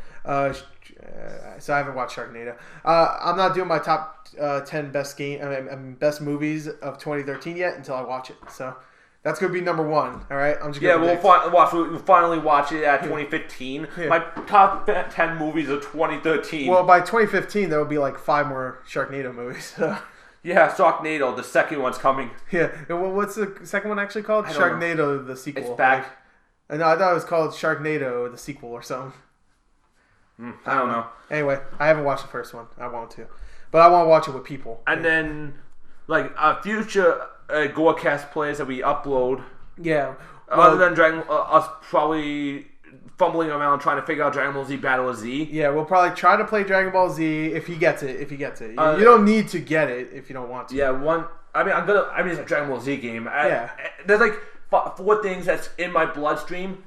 So I haven't watched Sharknado. I'm not doing my top 10 best movies of 2013 yet until I watch it. So that's going to be number 1. All right. I'm just we'll finally watch it at 2015. Yeah. My top 10 movies of 2013. Well, by 2015 there will be like 5 more Sharknado movies. Yeah, Sharknado. The second one's coming. Yeah. Well, what's the second one actually called? Sharknado, the sequel. It's back. No, I thought it was called Sharknado, the sequel or something. I don't know. Anyway, I haven't watched the first one. I want to. But I want to watch it with people. And then, like, future GorCast plays that we upload. Yeah. Other than us probably fumbling around trying to figure out Dragon Ball Z Battle of Z. Yeah, we'll probably try to play Dragon Ball Z if he gets it. You don't need to get it if you don't want to. Yeah, it's a Dragon Ball Z game. There's like 4 things that's in my bloodstream: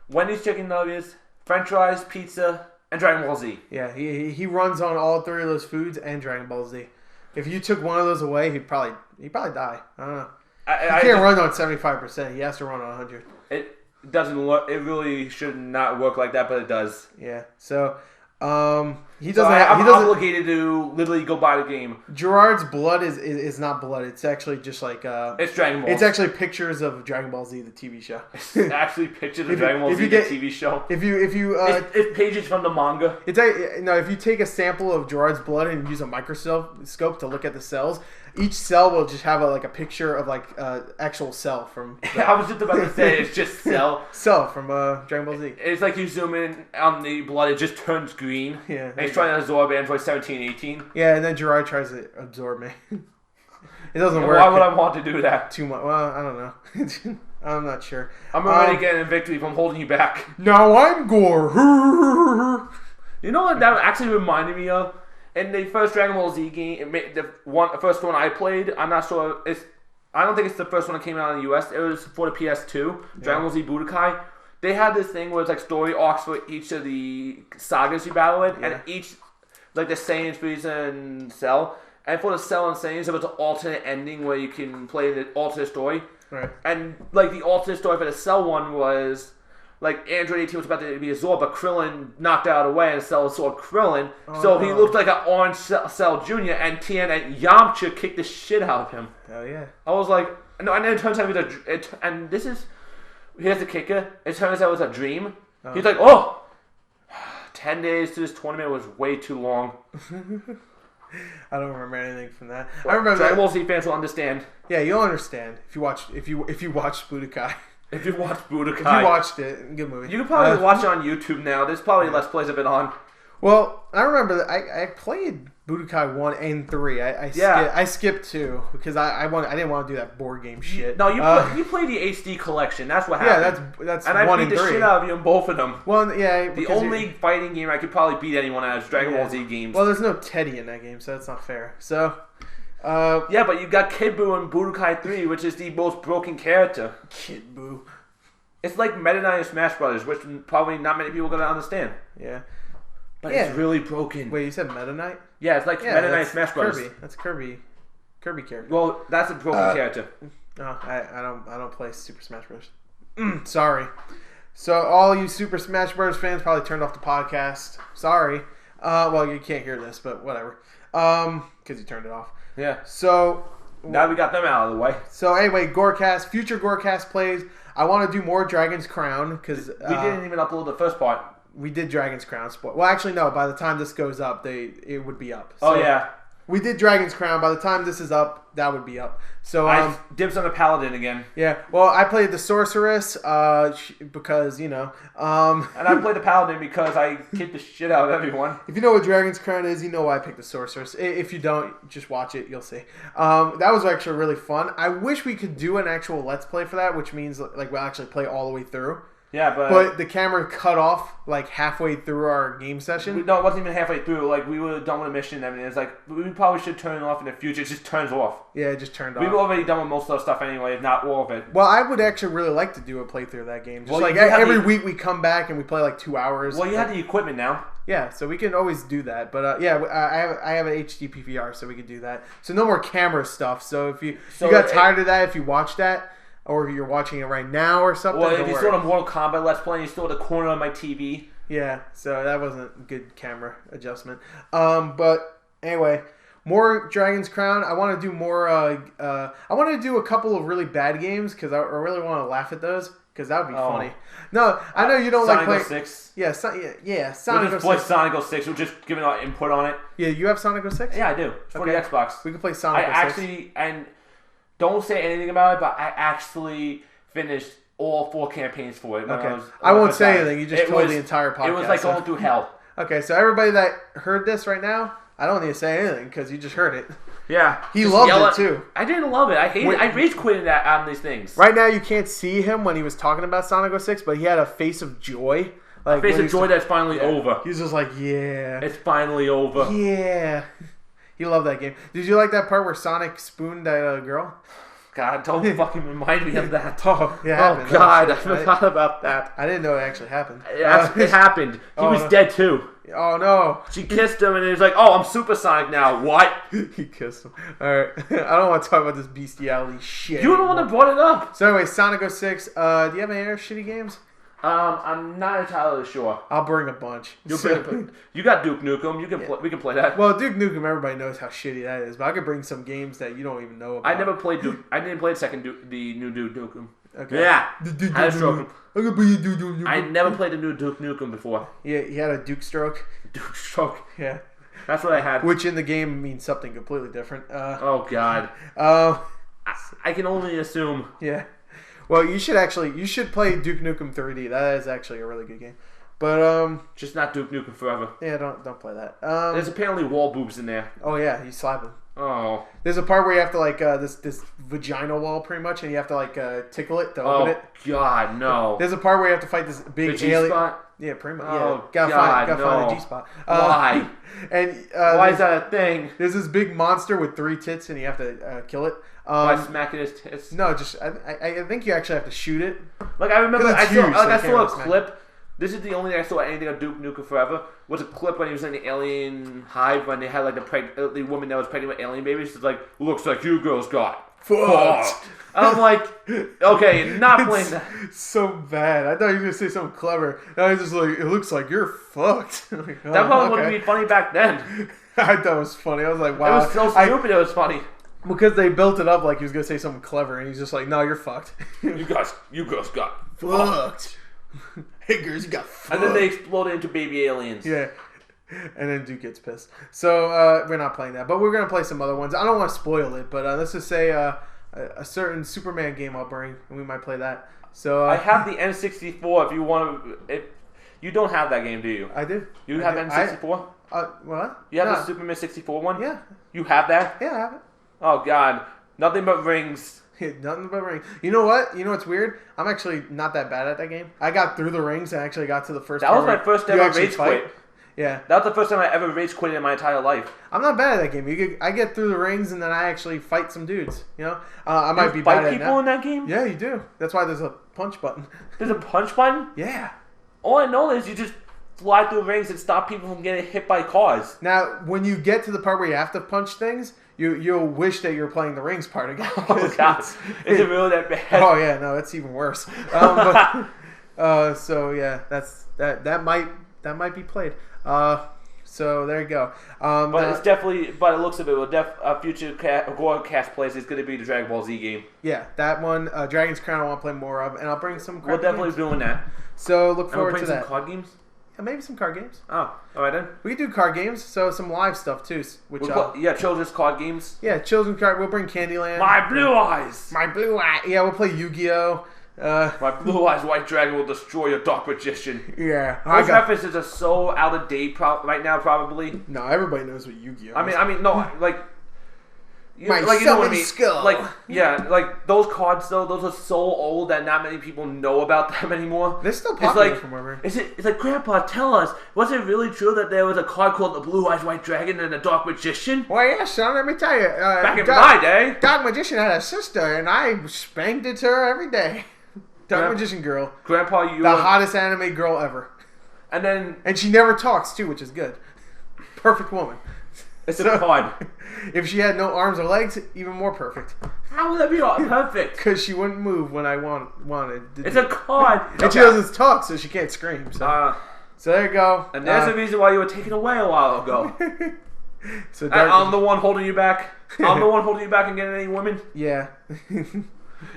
Wendy's chicken nuggets, French fries, pizza, and Dragon Ball Z. Yeah, he runs on all 3 of those foods and Dragon Ball Z. If you took one of those away, he'd probably die. I don't know. He can't run on 75%. He has to run on 100. It doesn't work. It really should not work like that, but it does. Yeah. So I'm obligated to literally go buy the game. Gerard's blood is not blood. It's actually just like it's Dragon Ball. It's actually pictures of Dragon Ball Z, the TV show. It's actually pictures of Dragon Ball Z, the TV show. It's pages from the manga. If you take a sample of Gerard's blood and use a microscope to look at the cells, each cell will just have a picture of actual cell from. I was just about to say it's just cell. Cell from Dragon Ball Z. It's like you zoom in on the blood, it just turns green. Yeah. And he's trying to absorb Android 17, 18. Yeah, and then Gerard tries to absorb me. It doesn't work. Why would I want to do that? Too much. Well, I don't know. I'm not sure. I'm already getting a victory if I'm holding you back. Now I'm Gore. You know what that actually reminded me of? in the first Dragon Ball Z game, the first one I played, I'm not sure. I don't think it's the first one that came out in the US. It was for the PS2, Dragon Ball Z Budokai. They had this thing where it's like story arcs for each of the sagas you battle in, and each, like the Saiyans, Frieza, and Cell. And for the Cell and Saiyans, there was an alternate ending where you can play the alternate story. Right. And like the alternate story for the Cell one was like Android 18 was about to be absorbed, but Krillin knocked out of the way and Cell absorbed Krillin. So he looked like an orange Cell Jr. and Tien and Yamcha kicked the shit out of him. Hell yeah. I was like, no, and then it turns out and this is, here's the kicker, it turns out it was a dream. He's like, 10 days to this tournament was way too long. I don't remember anything from that. Well, I remember Dragon Ball Z fans will understand. Yeah, you'll understand if you watched Budokai. If you watched Budokai. If you watched it, good movie. You can probably watch it on YouTube now. There's probably Let's Plays of it on. Well, I remember that I played Budokai 1 and 3. I skipped 2 because I didn't want to do that board game shit. No, you played the HD collection. That's what happened. Yeah, that's and 1 and 3. And I beat the shit out of you in both of them. Well, yeah. The only fighting game I could probably beat anyone at is Dragon Ball Z games. Well, there's no Teddy in that game, so that's not fair. So... yeah, but you got Kid Buu in Budokai 3, which is the most broken character. Kid Buu. It's like Meta Knight and Smash Brothers, which probably not many people are gonna understand. Yeah. But it's really broken. Wait, you said Meta Knight? Yeah, it's like Meta Knight and Smash Brothers. Kirby. That's Kirby character. Well, that's a broken character. No, I don't play Super Smash Bros. Sorry. So all you Super Smash Bros. Fans probably turned off the podcast. Sorry. Well, you can't hear this, but whatever. Because you turned it off. Yeah. So now we got them out of the way. So anyway, GorCast, future GorCast plays. I want to do more Dragon's Crown because we didn't even upload the first part. We did Dragon's Crown. Well, actually, no. By the time this goes up, it would be up. So, yeah. We did Dragon's Crown. By the time this is up, that would be up. So I dibs on the Paladin again. Yeah. Well, I played the Sorceress because and I played the Paladin because I kicked the shit out of everyone. If you know what Dragon's Crown is, you know why I picked the Sorceress. If you don't, just watch it. You'll see. That was actually really fun. I wish we could do an actual Let's Play for that, which means like we'll actually play all the way through. Yeah, but the camera cut off like halfway through our game session. No, it wasn't even halfway through. Like we were done with a mission and everything. It's like we probably should turn it off in the future. It just turns off. Yeah, it just turned off. We were already done with most of the stuff anyway, if not all of it. Well, I would actually really like to do a playthrough of that game. Just like every week we come back and we play like 2 hours. Well, you have the equipment now. Yeah, so we can always do that. But yeah, I have an HD PVR, so we can do that. So no more camera stuff. So if you got tired of that, if you watch that. Or if you're watching it right now or something. Well, if you saw the Mortal Kombat Let's Play and you still at the corner of my TV. Yeah, so that wasn't a good camera adjustment. But anyway, more Dragon's Crown. I want to do more. I want to do a couple of really bad games because I really want to laugh at those because that would be funny. No, I know you don't like playing. Sonic 06. Yeah, Sonic 06. We'll just play Sonic 06. We're just giving our input on it. Yeah, you have Sonic 06? Yeah, I do. It's for the Xbox. We can play Sonic 06. Don't say anything about it, but I actually finished all 4 campaigns for it. Okay. I won't say anything. You just told the entire podcast. It was like going through hell. Okay, so everybody that heard this right now, I don't need to say anything because you just heard it. Yeah. He loved it too. I didn't love it. I hated it. I rage quitted on these things. Right now you can't see him when he was talking about Sonic 06, but he had a face of joy. Like, a face of joy that's finally over. He was just like, yeah. It's finally over. Yeah. He loved that game. Did you like that part where Sonic spooned that girl? God, don't fucking remind me of that. Oh, yeah. Oh, God, I forgot about that. I didn't know it actually happened. It happened. He was dead, too. Oh, no. She kissed him, and he was like, oh, I'm Super Sonic now. What? He kissed him. All right. I don't want to talk about this bestiality shit. You were the one that brought it up. So anyway, Sonic 06. Do you have any other shitty games? I'm not entirely sure. I'll bring a bunch. You got Duke Nukem. We can play that. Well, Duke Nukem, everybody knows how shitty that is. But I could bring some games that you don't even know about. I never played Duke. I didn't play the new Duke Nukem. Okay. Yeah. I never played the new Duke Nukem before. Yeah, he had a Duke stroke. Duke stroke. Yeah. That's what I had. Which in the game means something completely different. Oh God. I can only assume. Yeah. Well, you should play Duke Nukem 3D. That is actually a really good game. But just not Duke Nukem Forever. Yeah, don't play that. There's apparently wall boobs in there. Oh yeah, you slap them. Oh. There's a part where you have to like this vagina wall pretty much, and you have to like tickle it to open it. Oh God, no. There's a part where you have to fight this big the alien. G-spot? Yeah, pretty much. Oh, yeah, gotta no. find a G-spot. Why? And why is that a thing? There's this big monster with 3 tits, and you have to kill it. Why smacking his tits? No, just I think you actually have to shoot it. Like I remember, I saw a smack. clip. This is the only thing I saw anything of Duke Nukem Forever. Was a clip when he was in the alien hive when they had like the woman that was pregnant with alien babies. She's like, looks like you girls got fucked. And I'm like, okay, not playing that. So bad. I thought you were gonna say something clever. And I was just like, it looks like you're fucked. Like, oh, that probably wouldn't be funny back then. I thought it was funny. I was like, wow. It was so stupid. It was funny. Because they built it up like he was gonna say something clever, and he's just like, no, you're fucked. you girls got fucked. Hey girls, you got fucked. And then they exploded into baby aliens. Yeah. And then Duke gets pissed. So we're not playing that, but we're gonna play some other ones. I don't want to spoil it, but let's just say a certain Superman game I'll bring, and we might play that. So I have the N64. If you want to, you don't have that game, do you? I do. You have N64? What? You have the Superman 64 one? Yeah. You have that? Yeah, I have it. Oh God, nothing but rings. Nothing but rings. You know what? You know what's weird? I'm actually not that bad at that game. I got through the rings and actually got to the first. That was my first ever rage quit. Yeah, that was the first time I ever rage quit in my entire life. I'm not bad at that game. I get through the rings and then I actually fight some dudes. You know, I might be bad at fight people in that game. Yeah, you do. That's why there's a punch button. There's a punch button. Yeah. All I know is you just fly through rings and stop people from getting hit by cars. Now, when you get to the part where you have to punch things, you'll wish that you're playing the rings part again. Oh God, is it really that bad? Oh yeah, no, it's even worse. So yeah, that might be played. So there you go. But it's definitely, by the looks of it, a future GorCast plays is going to be the Dragon Ball Z game. Yeah, that one, Dragon's Crown, I want to play more of, and I'll bring some. We're definitely doing that. So look forward to that. Some card games. Yeah, maybe some card games. Oh, all right then. We could do card games, so some live stuff too. Children's card games. Yeah, children's card. We'll bring Candyland. My blue eyes. My blue eye. Yeah, we'll play Yu-Gi-Oh. My blue eyes white dragon will destroy your dark magician. Yeah, those references are so out of date right now. Probably. No, everybody knows what Yu-Gi-Oh. I mean, no, like. My summon skull. Like, yeah, like those cards though. Those are so old that not many people know about them anymore. They're still popular from wherever. It's like, Grandpa, tell us, was it really true that there was a card called the Blue Eyes White Dragon and the Dark Magician? Well, yeah, son. Let me tell you. Back in my day, Dark Magician had a sister, and I spanked it to her every day. Dark Magician girl. Grandpa, the hottest anime girl ever. And she never talks too, which is good. Perfect woman. It's a card. If she had no arms or legs, even more perfect. How would that be perfect? Because she wouldn't move when I wanted. It's a card. And she doesn't talk, so she can't scream. So there you go. And there's the reason why you were taken away a while ago. So I'm the one holding you back. I'm the one holding you back and getting any women. Yeah.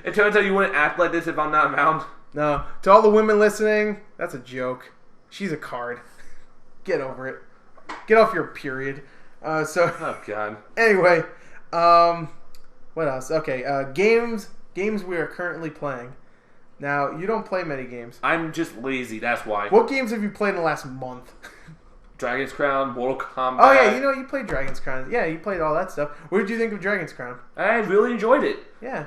It turns out you wouldn't act like this if I'm not around. No. To all the women listening, that's a joke. She's a card. Get over it. Get off your period. Oh God. Anyway, what else? Okay, games we are currently playing. Now, you don't play many games. I'm just lazy, that's why. What games have you played in the last month? Dragon's Crown, Mortal Kombat. Oh yeah, you played Dragon's Crown. Yeah, you played all that stuff. What did you think of Dragon's Crown? I really enjoyed it. Yeah.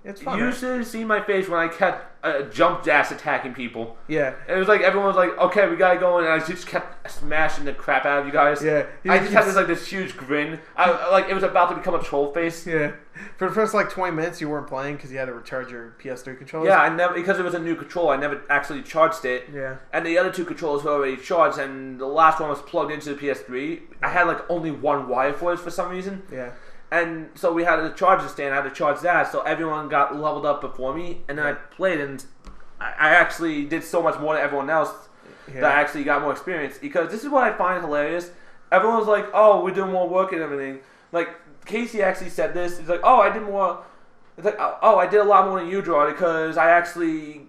It's fun. You should have seen my face when I kept jump dash attacking people. Yeah. It was like everyone was like, "Okay, we gotta go," and I just kept smashing the crap out of you guys. Yeah. I just had this huge grin. It was about to become a troll face. Yeah. For the first 20 minutes, you weren't playing because you had to recharge your PS3 controllers. Yeah, because it was a new controller. I never actually charged it. Yeah. And the other 2 controllers were already charged, and the last one was plugged into the PS3. I had only one wire for it for some reason. Yeah. And so we had a charger stand. I had to charge that, so everyone got leveled up before me. And then I played, and I actually did so much more than everyone else that I actually got more experience. Because this is what I find hilarious. Everyone's like, "Oh, we're doing more work and everything." Like Casey actually said this. He's like, "Oh, I did more." It's like, "Oh, I did a lot more than you, Draw, because I actually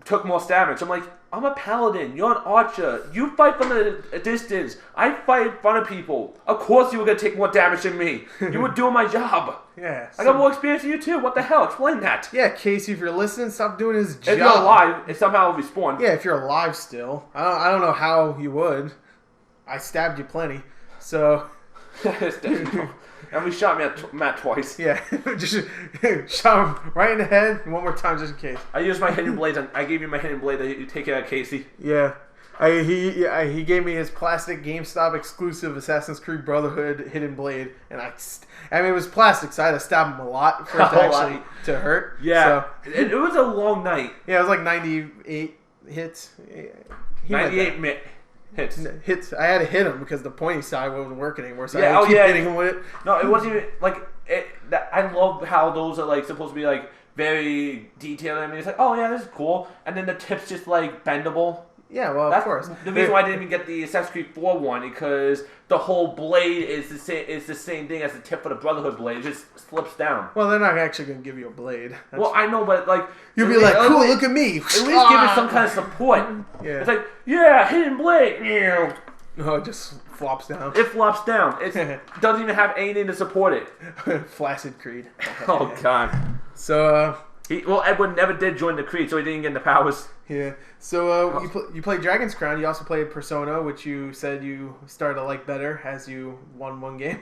took more damage." I'm like, I'm a paladin. You're an archer. You fight from a distance. I fight in front of people. Of course you were going to take more damage than me. You were doing my job. Yeah. I got more experience than you too. What the hell? Explain that. Yeah, Casey, if you're listening, stop doing his job. If you're alive, it somehow will respawn. Yeah, if you're alive still. I don't know how you would. I stabbed you plenty. So... And we shot Matt twice. Yeah, just shot him right in the head one more time just in case. I used my hidden blade. I gave you my hidden blade to take care of Casey. Yeah. He gave me his plastic GameStop exclusive Assassin's Creed Brotherhood hidden blade, and I mean it was plastic, so I had to stab him a lot for it to hurt. Yeah, so, it was a long night. Yeah, it was like 98 hits. 98 hits. I had to hit him because the pointy side wasn't working anymore, so I had to keep hitting him with it. No, it wasn't even like it. I love how those are like supposed to be like very detailed. I mean, it's like, oh yeah, this is cool, and then the tip's just like bendable. Yeah, well, of course. The reason why I didn't even get the Assassin's Creed 4 one because the whole blade is the same thing as the tip for the Brotherhood blade. It just slips down. Well, they're not actually going to give you a blade. Well, I know, but like you'll be like, cool, look at me. At least give it some kind of support. Yeah. It's like, yeah, hidden blade. No, it just flops down. It flops down. It doesn't even have anything to support it. Flaccid Creed. Oh God. So Edward never did join the Creed, so he didn't get the powers. Yeah. So you played Dragon's Crown. You also played Persona, which you said you started to like better as you won one game.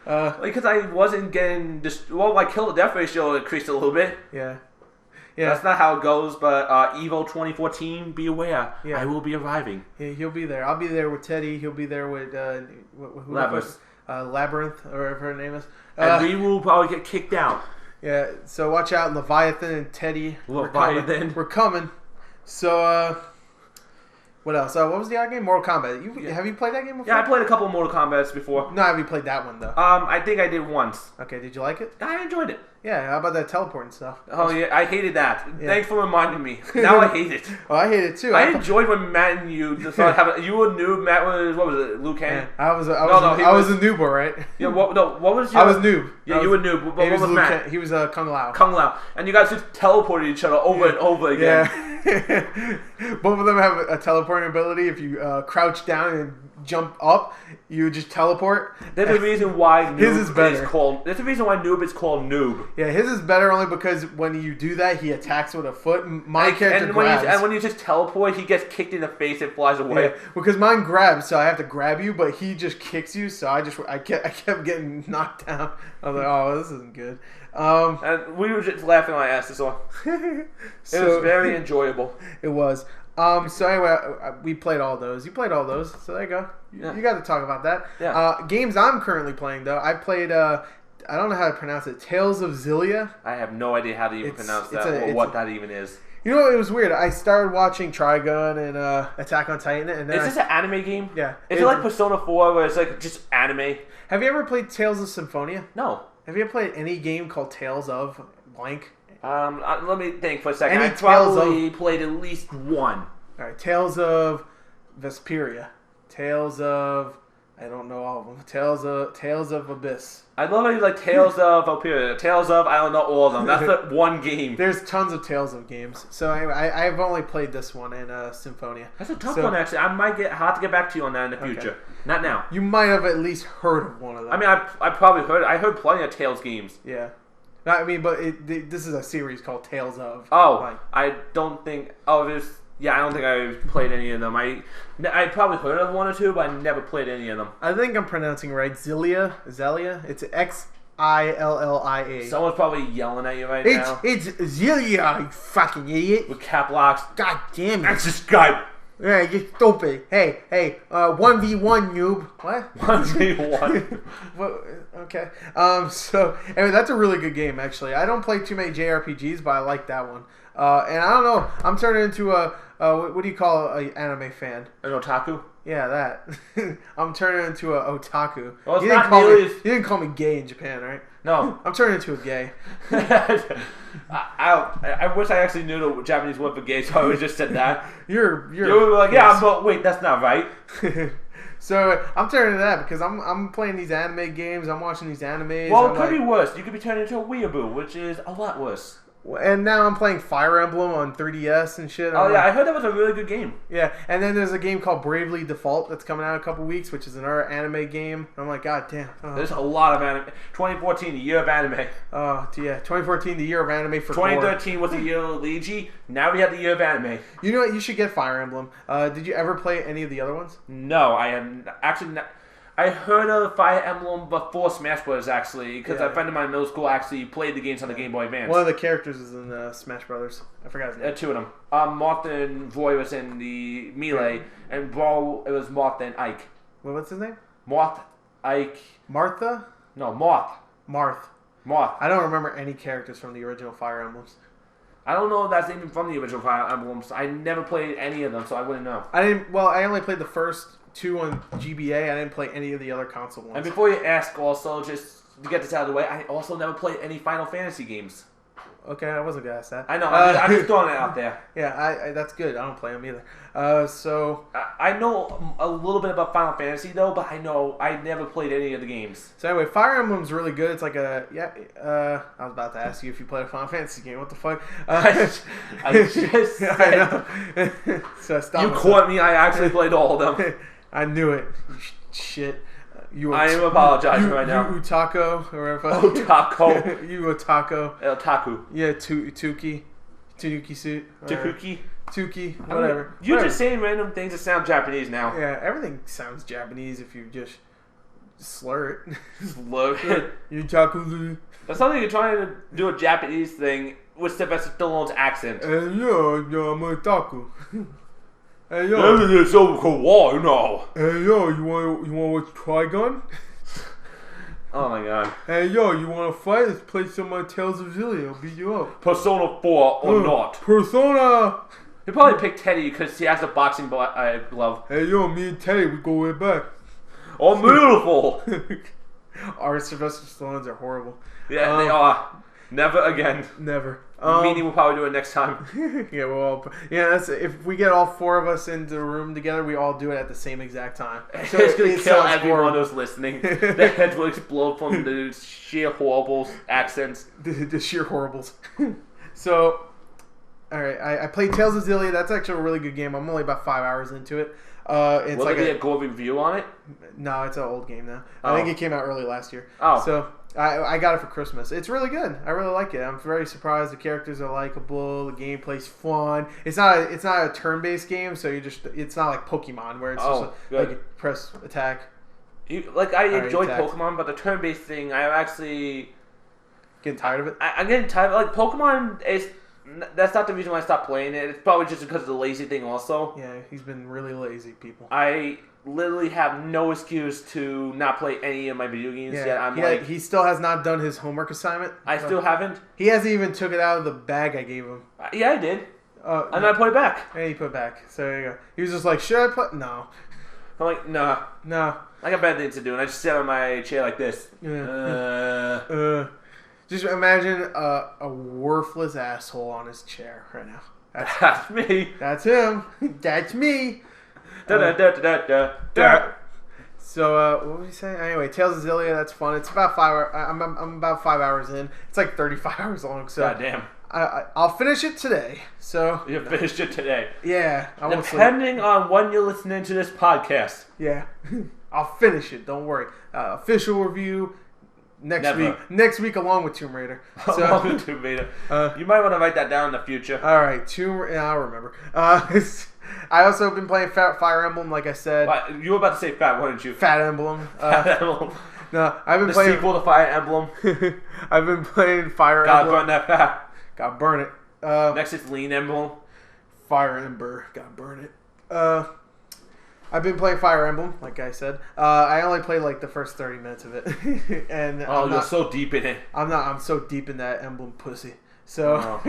Because I wasn't getting my kill to death ratio increased a little bit. Yeah. Yeah. That's not how it goes, but Evo 2014, be aware. Yeah. I will be arriving. Yeah, he'll be there. I'll be there with Teddy. He'll be there with Labyrinth, or whatever her name is. And we will probably get kicked out. Yeah, so watch out, Leviathan and Teddy. Leviathan. We're coming. So, what else? What was the other game? Mortal Kombat. Have you played that game before? Yeah, I played a couple of Mortal Kombats before. No, have you played that one, though? I think I did once. Okay, did you like it? I enjoyed it. Yeah, how about that teleporting stuff? Oh, yeah, I hated that. Yeah. Thanks for reminding me. Now I hate it. Oh, I hate it, too. I enjoyed when Matt and you decided to have you were noob, Matt was, what was it, Liu Kang? Yeah, I was a noob, right? Yeah, what was your... I was noob. Yeah, you were noob. What was Matt? He was Kung Lao. Kung Lao. And you guys just teleported each other over and over again. Yeah. Both of them have a teleporting ability. If you crouch down and jump up, you just teleport. There's a reason why noob his is better. There's a reason why noob is called noob. Yeah, his is better only because when you do that, he attacks with a foot. My character grabs. And when you just teleport, he gets kicked in the face and flies away. Yeah, because mine grabs, so I have to grab you, but he just kicks you, so I kept getting knocked down. I was like, oh, this isn't good. And we were just laughing when I asked this one. It was very enjoyable. It was. So anyway, we played all those. You played all those, so there you go. You got to talk about that. Yeah. Games I'm currently playing, though. I played, I don't know how to pronounce it, Tales of Xillia. I have no idea how to even pronounce that or what that even is. You know, it was weird. I started watching Trigun and Attack on Titan. And then is this an anime game? Yeah. Is it like Persona 4 where it's like just anime? Have you ever played Tales of Symphonia? No. Have you ever played any game called Tales of blank? Let me think for a second. I probably played at least one. All right, Tales of Vesperia, Tales of I don't know all of them. Tales of Abyss. I love how you like Tales of Valkyria. Tales of I don't know all of them. That's the one game. There's tons of Tales of games. So anyway, I've only played this one in Symphonia. That's a tough one actually. I might have to get back to you on that in the future. Okay. Not now. You might have at least heard of one of them. I mean, I probably heard. I heard plenty of Tales games. Yeah. I mean, but this is a series called Tales of. Oh, I don't think. Oh, there's. Yeah, I don't think I played any of them. I probably heard of one or two, but I never played any of them. I think I'm pronouncing right. Xillia? It's Xillia. Someone's probably yelling at you right now. It's Xillia, you fucking idiot. With cap locks. God damn it. That's just Skype. Yeah, you're stupid. Hey, 1v1, noob. What? 1v1. Well, okay. So, anyway, that's a really good game, actually. I don't play too many JRPGs, but I like that one. And I don't know, I'm turning into what do you call an anime fan? An otaku? Yeah, that. I'm turning into a otaku. Well, you didn't call me gay in Japan, right? No. I'm turning into a gay. I wish I actually knew the Japanese word for gay, so I would just said that. You were like, yeah, but wait, that's not right. So I'm turning to that because I'm playing these anime games. I'm watching these animes. Well, it could be worse. You could be turned into a weeaboo, which is a lot worse. And now I'm playing Fire Emblem on 3DS and shit. Oh, yeah, I heard that was a really good game. Yeah, and then there's a game called Bravely Default that's coming out in a couple weeks, which is another anime game. I'm like, God damn. There's a lot of anime. 2014, the year of anime. Oh, yeah, 2014, the year of anime for 2013 was the year of Luigi. Now we have the year of anime. You know what? You should get Fire Emblem. Did you ever play any of the other ones? No, I am actually not. I heard of Fire Emblem before Smash Bros. Actually, because a friend of mine in middle school actually played the games on the Game Boy Advance. One of the characters is in Smash Brothers. I forgot his name. Two of them. Martha and Roy was in the Melee, and Brawl, it was Martha and Ike. What's his name? Marth, Ike. Martha? No, Marth. Marth. I don't remember any characters from the original Fire Emblems. I don't know if that's even from the original Fire Emblems. I never played any of them, so I wouldn't know. I only played the first 2 on GBA. I didn't play any of the other console ones. And before you ask, also, just to get this out of the way, I also never played any Final Fantasy games. Okay, I wasn't gonna ask that. I know. I'm just throwing it out there. Yeah, I that's good. I don't play them either. I know a little bit about Final Fantasy though, but I never played any of the games. So anyway, Fire Emblem's really good. It's like I was about to ask you if you played a Final Fantasy game. What the fuck? I just said. I know. So stop. You caught me. I actually played all of them. I knew it. Shit. I am apologizing right now. You Utako or whatever. Otako. You Otako. Otaku. Yeah, Tuki suit. Tuki, whatever. You're just saying random things that sound Japanese now. Yeah, everything sounds Japanese if you just slur it. Slur it. Utako. That's something you're trying to do a Japanese thing with Sylvester Stallone's accent. Hey, yo, I'm a Otaku. Hey yo, everything's so kawaii now. Hey yo, you want watch Trigun? Oh my god. Hey yo, you want to fight? Let's play some Tales of Xillia. I'll beat you up. Persona 4 or not. Persona. He probably picked Teddy because he has a boxing glove. Hey yo, me and Teddy, we go way back. Oh, beautiful. Our Sylvester Stallones are horrible. Yeah, they are. Never again. Never. Meaning we'll probably do it next time. That's if we get all 4 of us into the room together, we all do it at the same exact time. So it's gonna kill everyone who's listening. Their heads will explode from the sheer horrible accents. The sheer horribles. So, all right, I played Tales of Xillia. That's actually a really good game. I'm only about 5 hours into it. It's Will there be a gold review on it? No, it's an old game now. I think it came out early last year. Oh. So I got it for Christmas. It's really good. I really like it. I'm very surprised. The characters are likable. The gameplay's fun. It's not a turn-based game, so it's not like Pokemon where it's just like press attack. I enjoyed Pokemon, but the turn-based thing, I'm actually getting tired of it. I'm getting tired. Like Pokemon is. That's not the reason why I stopped playing it. It's probably just because of the lazy thing also. Yeah, he's been really lazy, people. I literally have no excuse to not play any of my video games yet. He still has not done his homework assignment. I still haven't. He hasn't even took it out of the bag I gave him. Yeah, I did. And I put it back. And he put it back. So there you go. He was just like, should I put? No. I'm like, nah. No. I got better things to do. And I just sat on my chair like this. Just imagine a worthless asshole on his chair right now. That's me. That's him. That's me. So, what was he saying? Anyway, Tales of Xillia, that's fun. It's about 5 hours. I'm about 5 hours in. It's like 35 hours long. So goddamn. I'll finish it today. So you finished it today. Yeah. Depending on when you're listening to this podcast. Yeah. I'll finish it. Don't worry. Official review. Next week, along with Tomb Raider. Along with Tomb Raider. You might want to write that down in the future. All right, I'll remember. I also have been playing Fire Emblem, like I said. You were about to say Fat, weren't you? Fat Emblem. Fat Emblem. No, I've been playing the sequel to Fire Emblem. I've been playing Fire Emblem. Gotta burn that fat. Gotta burn it. Next is Lean Emblem. Fire Ember. Gotta burn it. I've been playing Fire Emblem, like I said. I only played like the first 30 minutes of it, and you're so deep in it. I'm so deep in that Emblem pussy. So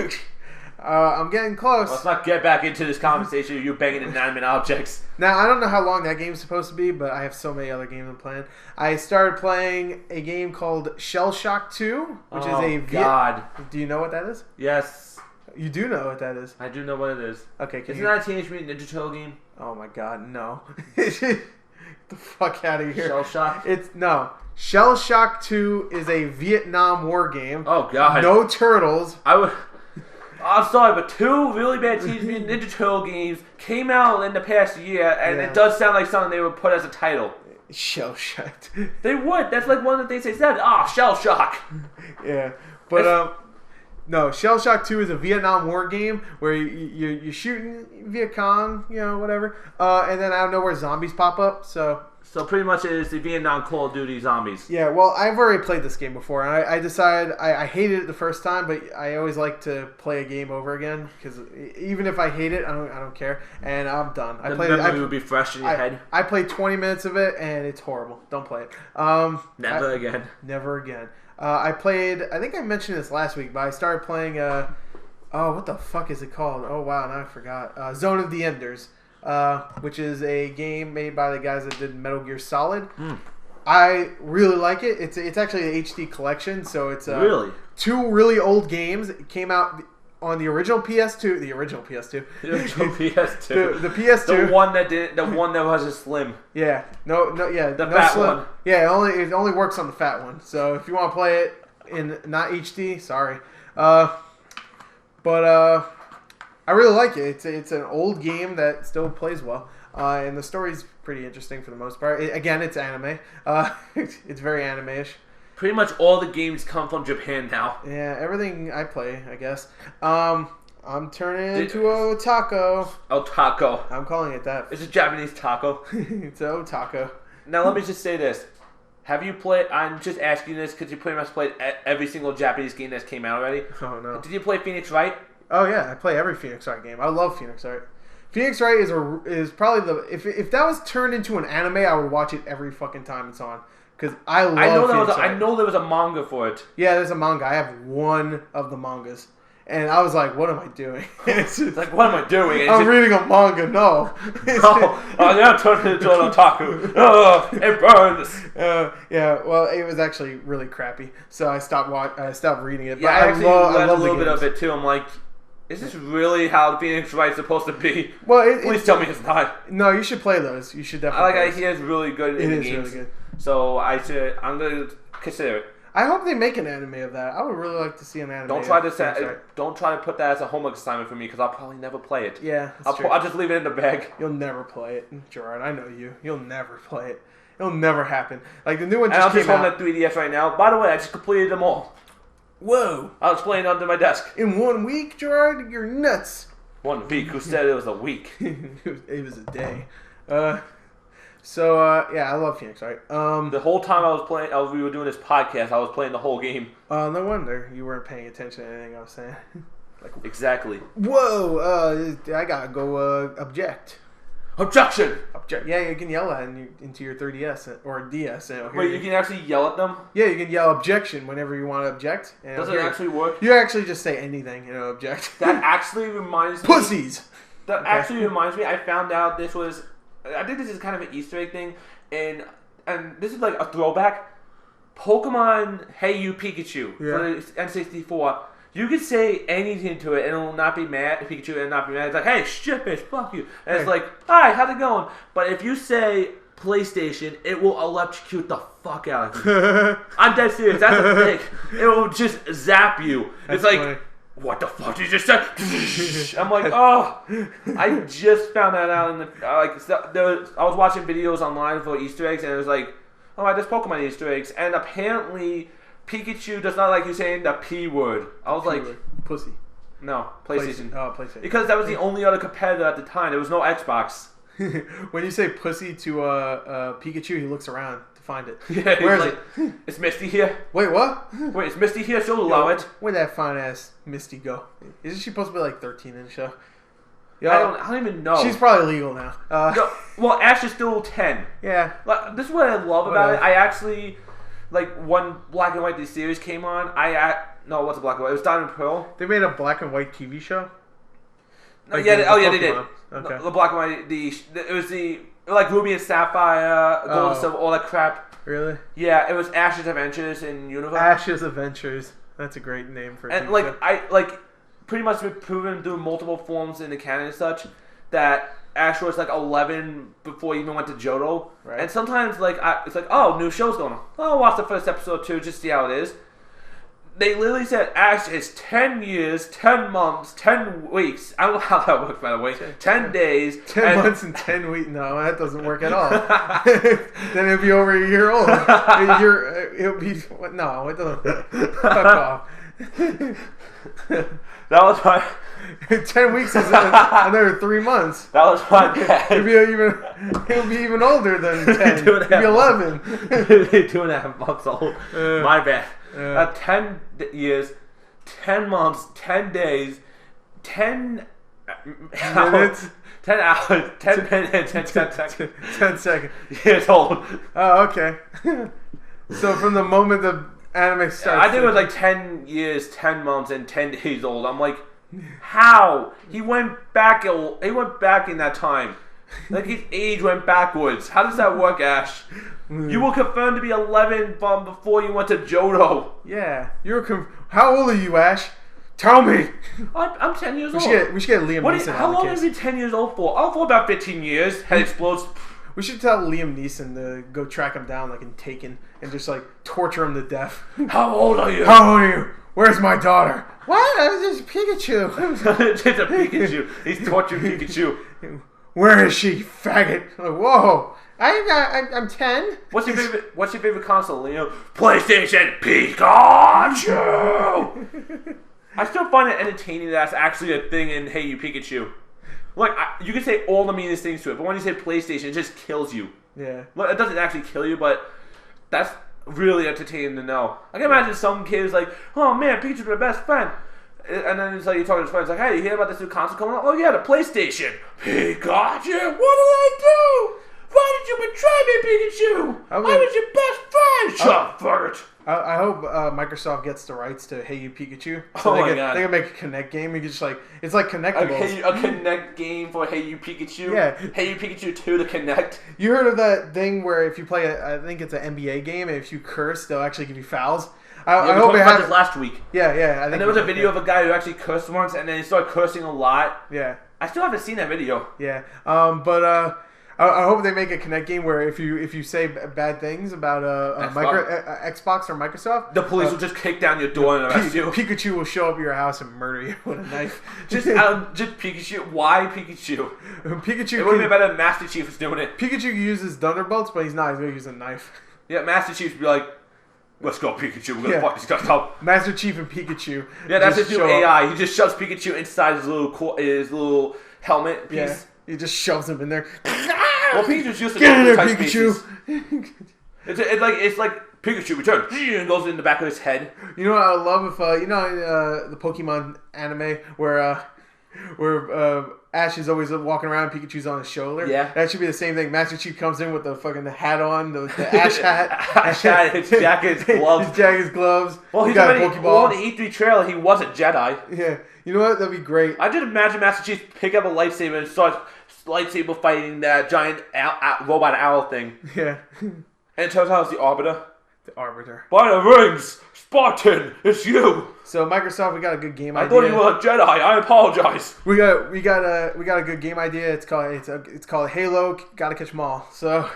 I'm getting close. Let's not get back into this conversation of you banging inanimate objects. Now I don't know how long that game's supposed to be, but I have so many other games I'm playing. I started playing a game called Shell Shock 2, which is a God. Do you know what that is? Yes. You do know what that is. I do know what it is. Okay, isn't that a Teenage Mutant Ninja Turtle game? Oh my God, no! Get the fuck out of here. Shell Shock. Shell Shock 2 is a Vietnam War game. Oh God. No turtles. I'm sorry, but 2 really bad Teenage Mutant Ninja Turtle games came out in the past year, and it does sound like something they would put as a title. Shell Shock. They would. That's like one of the things they said. Shell Shock. Yeah, but no, Shell Shock 2 is a Vietnam War game where you're shooting Viet Cong, whatever, and then out of nowhere zombies pop up. So So pretty much it is the Vietnam Call of Duty Zombies. Yeah, well, I've already played this game before, and I decided I hated it the first time, but I always like to play a game over again because even if I hate it, I don't care, and I'm done. The memory would be fresh in your head. I played 20 minutes of it, and it's horrible. Don't play it. Never again. Never again. I played. I think I mentioned this last week, but I started playing. What the fuck is it called? Oh wow, now I forgot. Zone of the Enders. Which is a game made by the guys that did Metal Gear Solid. I really like it. It's actually an HD collection, so it's really 2 really old games. It came out on the original PS2. The original PS2. The original PS2. The PS2. The one that didn't. The one that was a slim. Yeah. No. Yeah. The fat one. Yeah. It only works on the fat one. So if you want to play it in not HD, sorry. I really like it. It's an old game that still plays well, and the story's pretty interesting for the most part. Again, it's anime. It's very anime-ish. Pretty much all the games come from Japan now. Yeah, everything I play, I guess. I'm turning into Otako. Otako. I'm calling it that. It's a Japanese taco. It's Otako. Now let me just say this. Have you played... I'm just asking this because you pretty much played every single Japanese game that's came out already. Oh, no. Did you play Phoenix Wright? Oh yeah, I play every Phoenix Wright game. I love Phoenix Wright. Phoenix Wright is probably the if that was turned into an anime, I would watch it every fucking time it's on because I love. I know there was a manga for it. Yeah, there's a manga. I have one of the mangas, and I was like, "What am I doing?" It's like, "What am I doing?" I'm reading a manga. No. Now turn into an otaku. Oh, it burns. Yeah. Well, it was actually really crappy, so I stopped reading it. Yeah, I actually read a little bit of it too. I'm like, is this really how Phoenix Wright's supposed to be? Well, please tell me it's not. No, you should play those. You should definitely. I hear it's really good in the games. It is really good. So I'm gonna consider it. I hope they make an anime of that. I would really like to see an anime. Don't try to put that as a homework assignment for me because I'll probably never play it. Yeah, I'll just leave it in the bag. You'll never play it, Gerard. I know you. You'll never play it. It'll never happen. Like the new one just came out. I'm just holding that 3DS right now. By the way, I just completed them all. Whoa! I was playing under my desk. In 1 week, Gerard? You're nuts. 1 week? Who said it was a week? It was a day. Yeah, I love Phoenix, right? The whole time we were doing this podcast, I was playing the whole game. No wonder you weren't paying attention to anything I was saying. Exactly. Whoa! I gotta go object. Objection! Yeah, you can yell that into your 3DS or DS. Wait, you can actually yell at them? Yeah, you can yell objection whenever you want to object. Does it actually work? You actually just say anything, object. That actually reminds me... Pussies! That actually reminds me, I found out this was... I think this is kind of an Easter egg thing, and this is like a throwback. Pokemon Hey You Pikachu for the N64. You could say anything to it and it will not be mad. Pikachu and not be mad. It's like, hey, shit, bitch, fuck you. And it's like, hi, how's it going? But if you say PlayStation, it will electrocute the fuck out of you. I'm dead serious. That's a thing. It will just zap you. It's like, funny. What the fuck did you just say? I'm like, oh, I just found that out in the I was watching videos online for Easter eggs, and it was like, oh, there's Pokemon Easter eggs, and apparently Pikachu does not like you saying the P word. I was like, pussy. No, PlayStation. PlayStation. Because that was the only other competitor at the time. There was no Xbox. When you say pussy to Pikachu, he looks around to find it. Yeah, where is it? It's Misty here. Wait, what? Wait, it's Misty here? She'll allow it. Where'd that fine ass Misty go? Isn't she supposed to be like 13 in the show? I don't even know. She's probably legal now. Well, Ash is still 10. Yeah. This is what I love about it. I actually, when Black and White the series came on, no, what's a Black and White? It was Diamond and Pearl. They made a Black and White TV show? They did. Okay. The Black and White, it was like Ruby and Sapphire, Gold and Silver, all that crap. Really? Yeah, it was Ash's Adventures in Universe. Ash's Adventures. That's a great name for a TV show. Pretty much been proven through multiple forms in the canon and such that Ash was 11 before he even went to Johto. Right. And sometimes it's like, oh, new show's going on. Oh, I'll watch the first episode too, just see how it is. They literally said Ash is 10 years, 10 months, 10 weeks. I don't know how that works, by the way. 10 days. 10 months and 10 weeks. No, that doesn't work at all. Then it'll be over a year old. It'll be... No, it doesn't. Fuck off. That was my... 10 weeks is another 3 months. That was my bad. He'll be even older than 10. He'll be 11. 2.5 months old. My bad. 10 years, 10 months, 10 days, 10 minutes. 10 hours, 10 minutes, and 10 seconds. 10 seconds. Years old. Oh, okay. So from the moment the anime starts... I think it was like 10 years, 10 months, and 10 days old. I'm like, how? He went back in that time. Like his age went backwards. How does that work, Ash? You were confirmed to be 11 before you went to Johto. Yeah. How old are you, Ash? Tell me. I'm 10 years old. We should get Liam Neeson. How long have you been 10 years old for? Oh, for about 15 years. Head explodes. We should tell Liam Neeson to go track him down like in Taken and just like torture him to death. How old are you? How old are you? Where's my daughter? What? I was just Pikachu. It's a Pikachu. He's torturing Pikachu. Where is she, faggot? Like, whoa. I'm 10. What's your favorite console, Leo? PlayStation Pikachu. I still find it entertaining that that's actually a thing in Hey You Pikachu. Like you can say all the meanest things to it, but when you say PlayStation, it just kills you. Yeah. Well, it doesn't actually kill you, but that's really entertaining to know. I can imagine some kids like, oh man, Pikachu's my best friend. And then it's like you're talking to his friends like, hey, you hear about this new console coming out? Oh yeah, the PlayStation. Pikachu, what did I do? Why did you betray me, Pikachu? I was your best friend. Shut up, fart. I hope Microsoft gets the rights to Hey You Pikachu. So they can make a Connect game. You can just like it's like Connectables. A Connect game for Hey You Pikachu. Yeah. Hey You Pikachu 2 to Connect. You heard of that thing where if you play I think it's an NBA game, and if you curse, they'll actually give you fouls. I hope we talked about this last week. Yeah. I think and there was a video of a guy who actually cursed once, and then he started cursing a lot. Yeah. I still haven't seen that video. Yeah. But I hope they make a Connect game where if you say bad things about Xbox or Microsoft, the police will just kick down your door and arrest you. Pikachu will show up at your house and murder you with a knife. just Pikachu. Why Pikachu? Pikachu. It would be better if Master Chief was doing it. Pikachu uses thunderbolts, but he's not. He's gonna use a knife. Yeah, Master Chief would be like, let's go, Pikachu. We're gonna fuck these guys up. Master Chief and Pikachu. Yeah, that's his new AI. He just shoves Pikachu inside his little helmet piece. Yeah. He just shoves him in there. Well, Pikachu's used to get in there, Pikachu. It's like Pikachu returns and goes in the back of his head. You know what I love if in the Pokemon anime where Ash is always walking around, Pikachu's on his shoulder. Yeah, that should be the same thing. Master Chief comes in with the fucking hat on, the Ash hat, Ash hat, his jacket, his gloves. His jacket, gloves. Well, he's got a Pokeball. On the E3 trailer, he was a Jedi. Yeah, you know what? That'd be great. I just imagine Master Chief pick up a lightsaber and start lightsaber fighting that giant robot owl thing. Yeah. And it turns out it's the Arbiter. The Arbiter. By the rings, Spartan, it's you. So Microsoft, we got a good game idea. I thought you were a Jedi. I apologize. We got a good game idea. It's called Halo. Gotta catch 'em all. So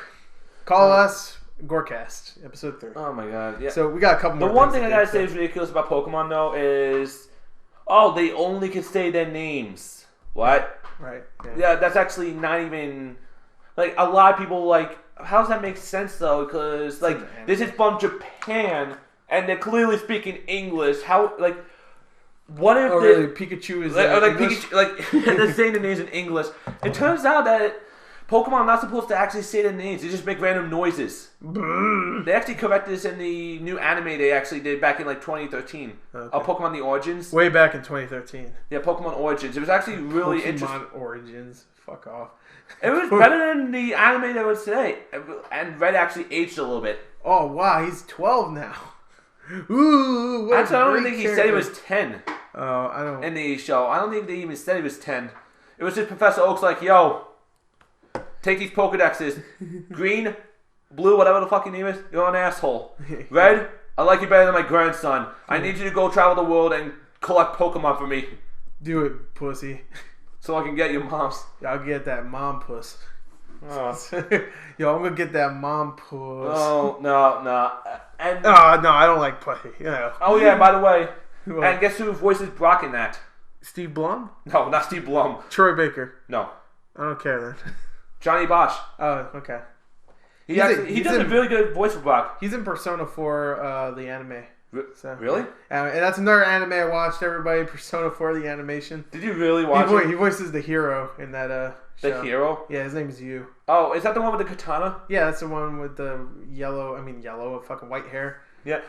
call us GorCast episode 3. Oh my god. Yeah. So we got a couple more. The one thing I gotta say is ridiculous about Pokemon though is, they only can say their names. What? Right. Yeah, that's actually not even like a lot of people like. How does that make sense though? Because like this is from Japan and they're clearly speaking English. How like what if really Pikachu is Pikachu, they're saying the names in English? It turns out that Pokemon are not supposed to actually say their names. They just make random noises. They actually corrected this in the new anime they actually did back in like 2013. Okay. Pokemon The Origins. Way back in 2013. Yeah, Pokemon Origins. It was actually really interesting. Pokemon Origins. Fuck off. It was better than the anime that was today. And Red actually aged a little bit. Oh, wow. He's 12 now. Ooh. I don't think he said he was 10. Oh, I don't. In the show. I don't think they even said he was 10. It was just Professor Oak's like, yo, take these Pokedexes. Green, blue, whatever the fuck your name is, you're an asshole. Red, I like you better than my grandson. I need you to go travel the world and collect Pokemon for me. Do it, pussy. So I can get your moms. Yeah, I'll get that mom puss. Oh. Yo, I'm gonna get that mom puss. Oh, no. And no, I don't like pussy. Oh, yeah, by the way. And guess who voices Brock in that? Steve Blum? No, not Steve Blum. Troy Baker. No. I don't care then. Johnny Bosch. Oh, okay. He does a really good voice for Brock. He's in Persona 4, the anime. So, really? And that's another anime I watched. Everybody, Persona 4, the animation. Did you really watch it? He voices the hero in that show. The hero? Yeah, his name is Yu. Oh, is that the one with the katana? Yeah, that's the one with the fucking white hair. Yeah,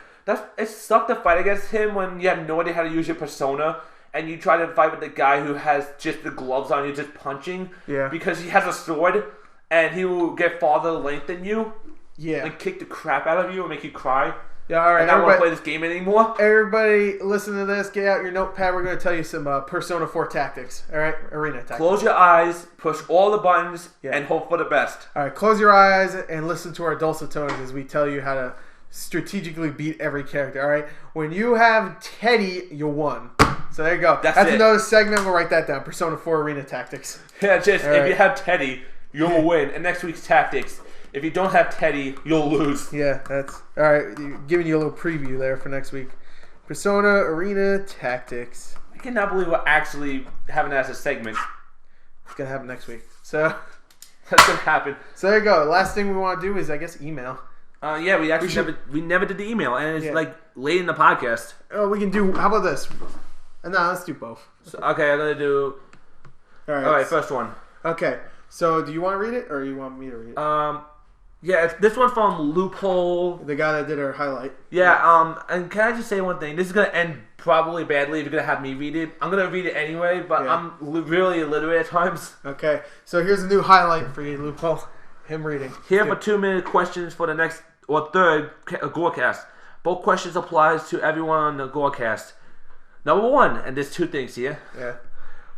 it sucked to fight against him when you have no idea how to use your persona, and you try to fight with the guy who has just the gloves on, you just punching. Yeah. Because he has a sword, and he will get farther length than you. Yeah. And kick the crap out of you and make you cry. Yeah, all right. And I don't want to play this game anymore. Everybody, listen to this. Get out your notepad. We're going to tell you some Persona 4 tactics. All right, arena tactics. Close your eyes, push all the buttons, and hope for the best. All right, close your eyes and listen to our dulcet tones as we tell you how to strategically beat every character. All right, when you have Teddy, you won. So there you go. That's another segment. We'll write that down. Persona 4 arena tactics. Yeah, if you have Teddy, you'll win. And next week's tactics. If you don't have Teddy, you'll lose. Yeah, that's all right. Giving you a little preview there for next week. Persona Arena Tactics. I cannot believe we're actually having that as a segment. It's gonna happen next week. So that's gonna happen. So there you go. Last thing we want to do is, I guess, email. Yeah, we never did the email, and it's like late in the podcast. Oh, we can do. How about this? No, let's do both. So, okay, I'm gonna do. All right, first one. Okay, so do you want to read it, or you want me to read it? Yeah, this one's from Loophole. The guy that did our highlight. Yeah, and can I just say one thing? This is going to end probably badly if you're going to have me read it. I'm going to read it anyway, but I'm really illiterate at times. Okay, so here's a new highlight for you, Loophole. Him reading. Here for 2-minute questions for the next or third GorCast. Both questions applies to everyone on the GorCast. Number one, and there's two things here. Yeah.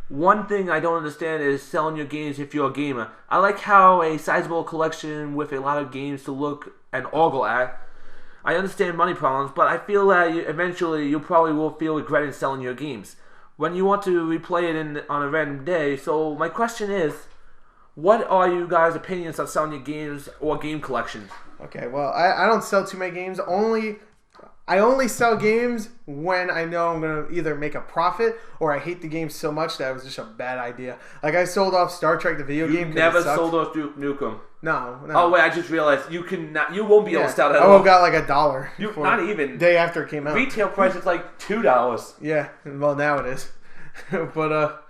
One thing I don't understand is selling your games if you're a gamer. I like how a sizable collection with a lot of games to look and ogle at. I understand money problems, but I feel that eventually you probably will feel regret in selling your games when you want to replay it on a random day. So my question is, what are you guys' opinions on selling your games or game collections? Okay, well, I don't sell too many games. I only sell games when I know I'm going to either make a profit or I hate the game so much that it was just a bad idea. Like, I sold off Star Trek, the video game. You never sold off Duke Nukem. No. Oh, wait, I just realized you won't be able to sell that. I got like $1. Not even. Day after it came out. Retail price is like $2. Yeah, well, now it is. But,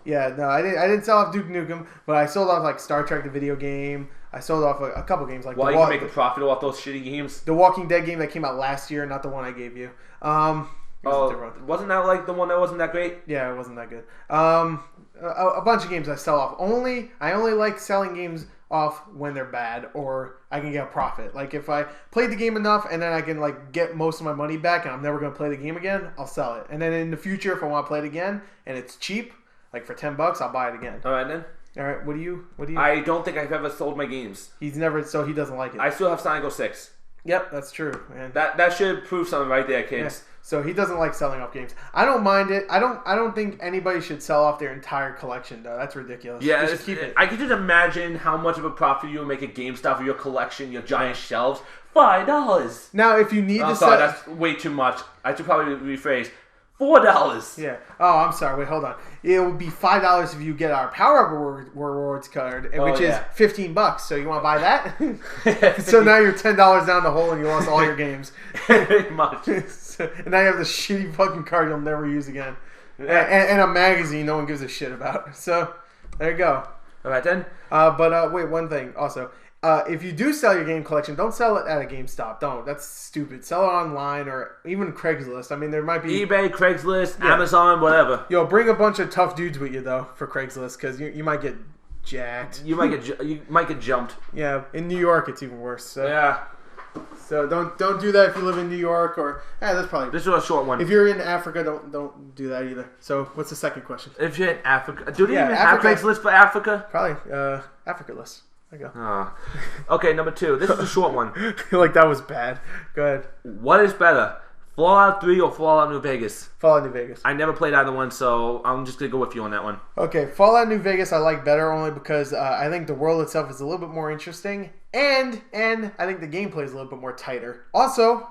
yeah, no, I didn't sell off Duke Nukem, but I sold off like Star Trek, the video game. I sold off a couple games like. Why you make a profit off those shitty games? The Walking Dead game that came out last year, not the one I gave you. Wasn't that like the one that wasn't that great? Yeah, it wasn't that good. A bunch of games I sell off. I only like selling games off when they're bad or I can get a profit. Like if I played the game enough and then I can like get most of my money back and I'm never going to play the game again, I'll sell it. And then in the future, if I want to play it again and it's cheap, like for $10, I'll buy it again. All right then. All right, what do you? I don't think I've ever sold my games. He's never, so he doesn't like it. I still have Sonic 06. Yep, that's true, man. That should prove something right there, kids. Yeah. So he doesn't like selling off games. I don't mind it. I don't think anybody should sell off their entire collection though. That's ridiculous. Yeah, just keep it. I can just imagine how much of a profit you will make at GameStop for your collection, your giant shelves. $5. Now, if you need to sorry, sell, that's way too much. I should probably rephrase. $4. Yeah. Oh, I'm sorry. Wait, hold on. It would be $5 if you get our Power Up rewards card, which is $15. So you want to buy that? So now you're $10 down the hole and you lost all your games. Pretty much. And now you have the shitty fucking card you'll never use again, and a magazine no one gives a shit about. So there you go. All right then. But wait, one thing also. If you do sell your game collection, don't sell it at a GameStop. Don't. That's stupid. Sell it online or even Craigslist. I mean, there might be eBay, Craigslist, Amazon, whatever. Yo, bring a bunch of tough dudes with you though for Craigslist because you might get jacked. You might get jumped. Yeah, in New York it's even worse. So. Yeah. So don't do that if you live in New York or that's probably. This is a short one. If you're in Africa, don't do that either. So what's the second question? If you're in Africa, do they even have Craigslist for Africa? Probably Africa list. There you go. Okay, number 2. This is a short one. Like that was bad. Go ahead. What is better, Fallout 3 or Fallout New Vegas? Fallout New Vegas. I never played either one, so I'm just gonna go with you on that one. Okay, Fallout New Vegas I like better only because I think the world itself is a little bit more interesting, and I think the gameplay is a little bit more tighter. Also,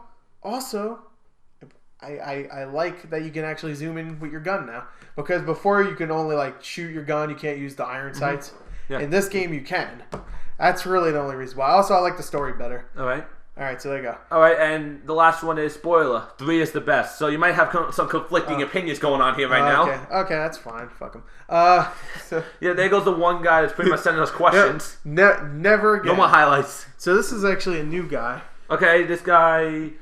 I like that you can actually zoom in with your gun now because before you can only like shoot your gun, you can't use the iron sights. Yeah. In this game, you can. That's really the only reason why. Also, I like the story better. All right. All right, so there you go. All right, and the last one is spoiler. 3 is the best. So you might have some conflicting opinions going on here now. Okay, that's fine. Fuck them. Yeah, there goes the one guy that's pretty much sending us questions. Never again. No more highlights. So this is actually a new guy. Okay, this guy,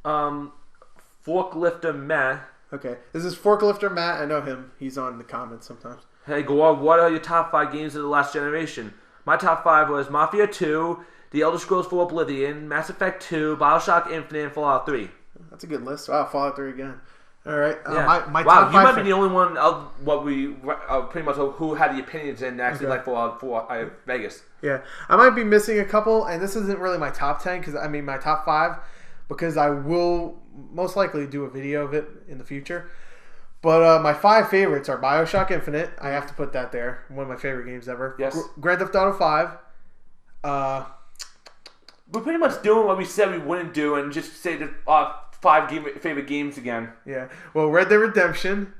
Forklifter Matt. Okay, this is Forklifter Matt. I know him. He's on the comments sometimes. Hey, Gore, what are your top 5 games of the last generation? My top 5 was Mafia 2, The Elder Scrolls 4 Oblivion, Mass Effect 2, BioShock Infinite, and Fallout 3. That's a good list. Wow, Fallout 3 again. All right. Yeah. My wow, top you 5 might be the only one of what we pretty much who had the opinions and actually like Fallout 4 Vegas. Yeah, I might be missing a couple, and this isn't really my top 10 my top 5, because I will most likely do a video of it in the future. But my 5 favorites are BioShock Infinite. I have to put that there. One of my favorite games ever. Yes. Grand Theft Auto 5. We're pretty much doing what we said we wouldn't do and just say the 5 favorite games again. Yeah. Well, Red Dead Redemption.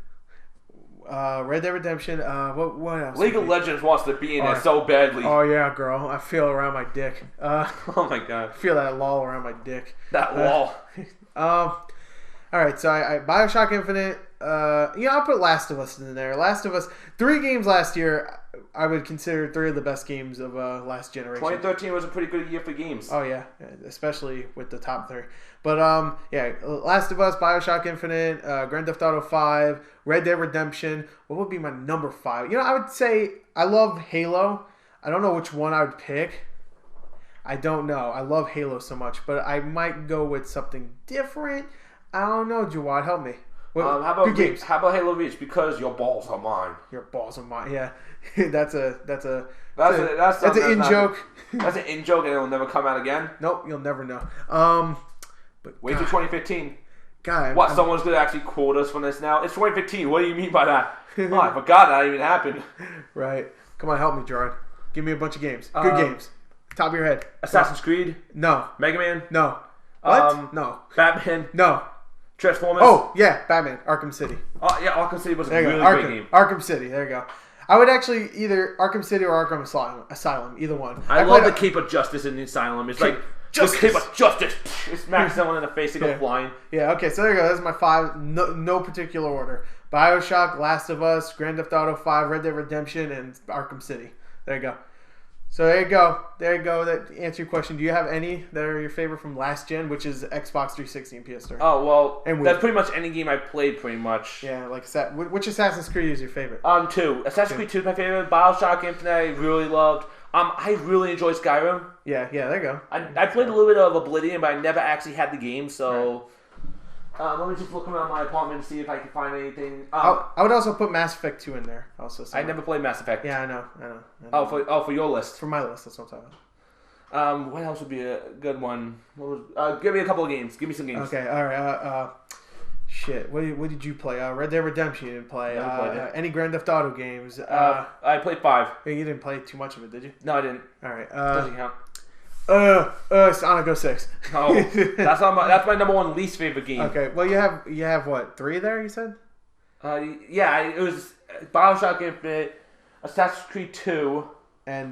What else? League of Legends wants to be in it so badly. Oh, yeah, girl. I feel around my dick. Oh, my God. I feel that lol around my dick. That lol. All right, so I BioShock Infinite. I'll put Last of Us in there. Last of Us, 3 games last year. I would consider 3 of the best games of last generation. 2013 was a pretty good year for games. Oh yeah, especially with the top 3. But Last of Us, BioShock Infinite, Grand Theft Auto 5, Red Dead Redemption. What would be my number 5? I would say I love Halo. I don't know which one I would pick. I don't know. I love Halo so much, but I might go with something different. I don't know, Jawad. Help me. How about games? How about Halo Reach? Because your balls are mine. Your balls are mine. Yeah, that's an in joke. That's an in joke, and it'll never come out again. Nope, you'll never know. But wait till 2015. God, someone's gonna actually quote us from this now? It's 2015. What do you mean by that? Oh, I forgot that even happened. Right. Come on, help me, Gerard. Give me a bunch of games. Good games. Top of your head. Assassin's Creed. No. Mega Man. No. What? No. Batman. No. Transformers. Oh, yeah, Batman. Arkham City. Oh, yeah, Arkham City was a really great game. Arkham City. There you go. I would actually either Arkham City or Arkham Asylum. Either one. I love the Cape of Justice in the Asylum. It's like, the Cape of Justice. It smacks someone in the face to go flying. Yeah, okay, so there you go. That's my 5. No particular order. BioShock, Last of Us, Grand Theft Auto 5, Red Dead Redemption, and Arkham City. There you go. So there you go. That answer your question. Do you have any that are your favorite from last gen, which is Xbox 360 and PS3? Oh, well, that's pretty much any game I played, pretty much. Yeah, like which Assassin's Creed is your favorite? 2. Assassin's Creed 2 is my favorite. BioShock Infinite I really loved. I really enjoy Skyrim. Yeah, there you go. I played a little bit of Oblivion, but I never actually had the game, so... let me just look around my apartment and see if I can find anything. I would also put Mass Effect 2 in there. Also, I never played Mass Effect. Yeah, I know. For your list. For my list, that's what I'm talking about. What else would be a good one? Give me a couple of games. Give me some games. Okay, all right. Shit. What did you play? Red Dead Redemption you didn't play. Any Grand Theft Auto games? I played 5. You didn't play too much of it, did you? No, I didn't. All right. Doesn't count. Sonic 06. Oh, that's my number 1 least favorite game. Okay, well you have what, 3 there? You said? It was BioShock Infinite, Assassin's Creed 2, and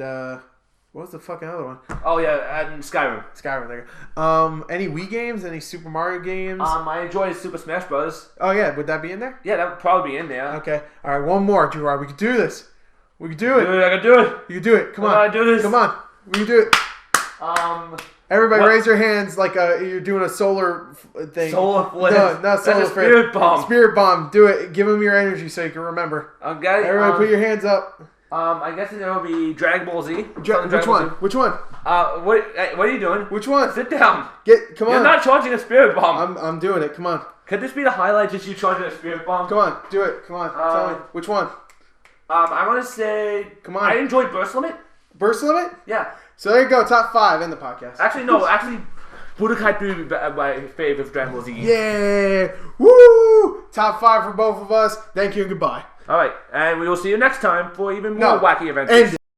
what was the fucking other one? Oh yeah, and Skyrim. Skyrim, there you go. Any Wii games? Any Super Mario games? I enjoyed Super Smash Bros. Oh yeah, would that be in there? Yeah, that would probably be in there. Okay, all right, one more, Gerard. We can do this. We can do it. I can do it. You can do it. Come on. I do this. Come on. We can do it. Everybody raise your hands like you're doing a solar thing. Solar flare. No, not solar That's a spirit bomb. Spirit bomb. Do it. Give them your energy so you can remember. Okay. Everybody put your hands up. I guess it will be Dragon Ball Z. Which one? Which one? What are you doing? Which one? Sit down. Come on. You're not charging a spirit bomb. I'm doing it. Come on. Could this be the highlight? Just you charging a spirit bomb? Come on. Do it. Come on. Tell me. Which one? I want to say. Come on. I enjoyed Burst Limit. Burst Limit? Yeah. So there you go. Top 5 in the podcast. Actually, no. Budokai 3 would be my favorite Dragon Ball Z game. Yeah. Woo! Top 5 for both of us. Thank you and goodbye. All right, and we will see you next time for even more wacky events.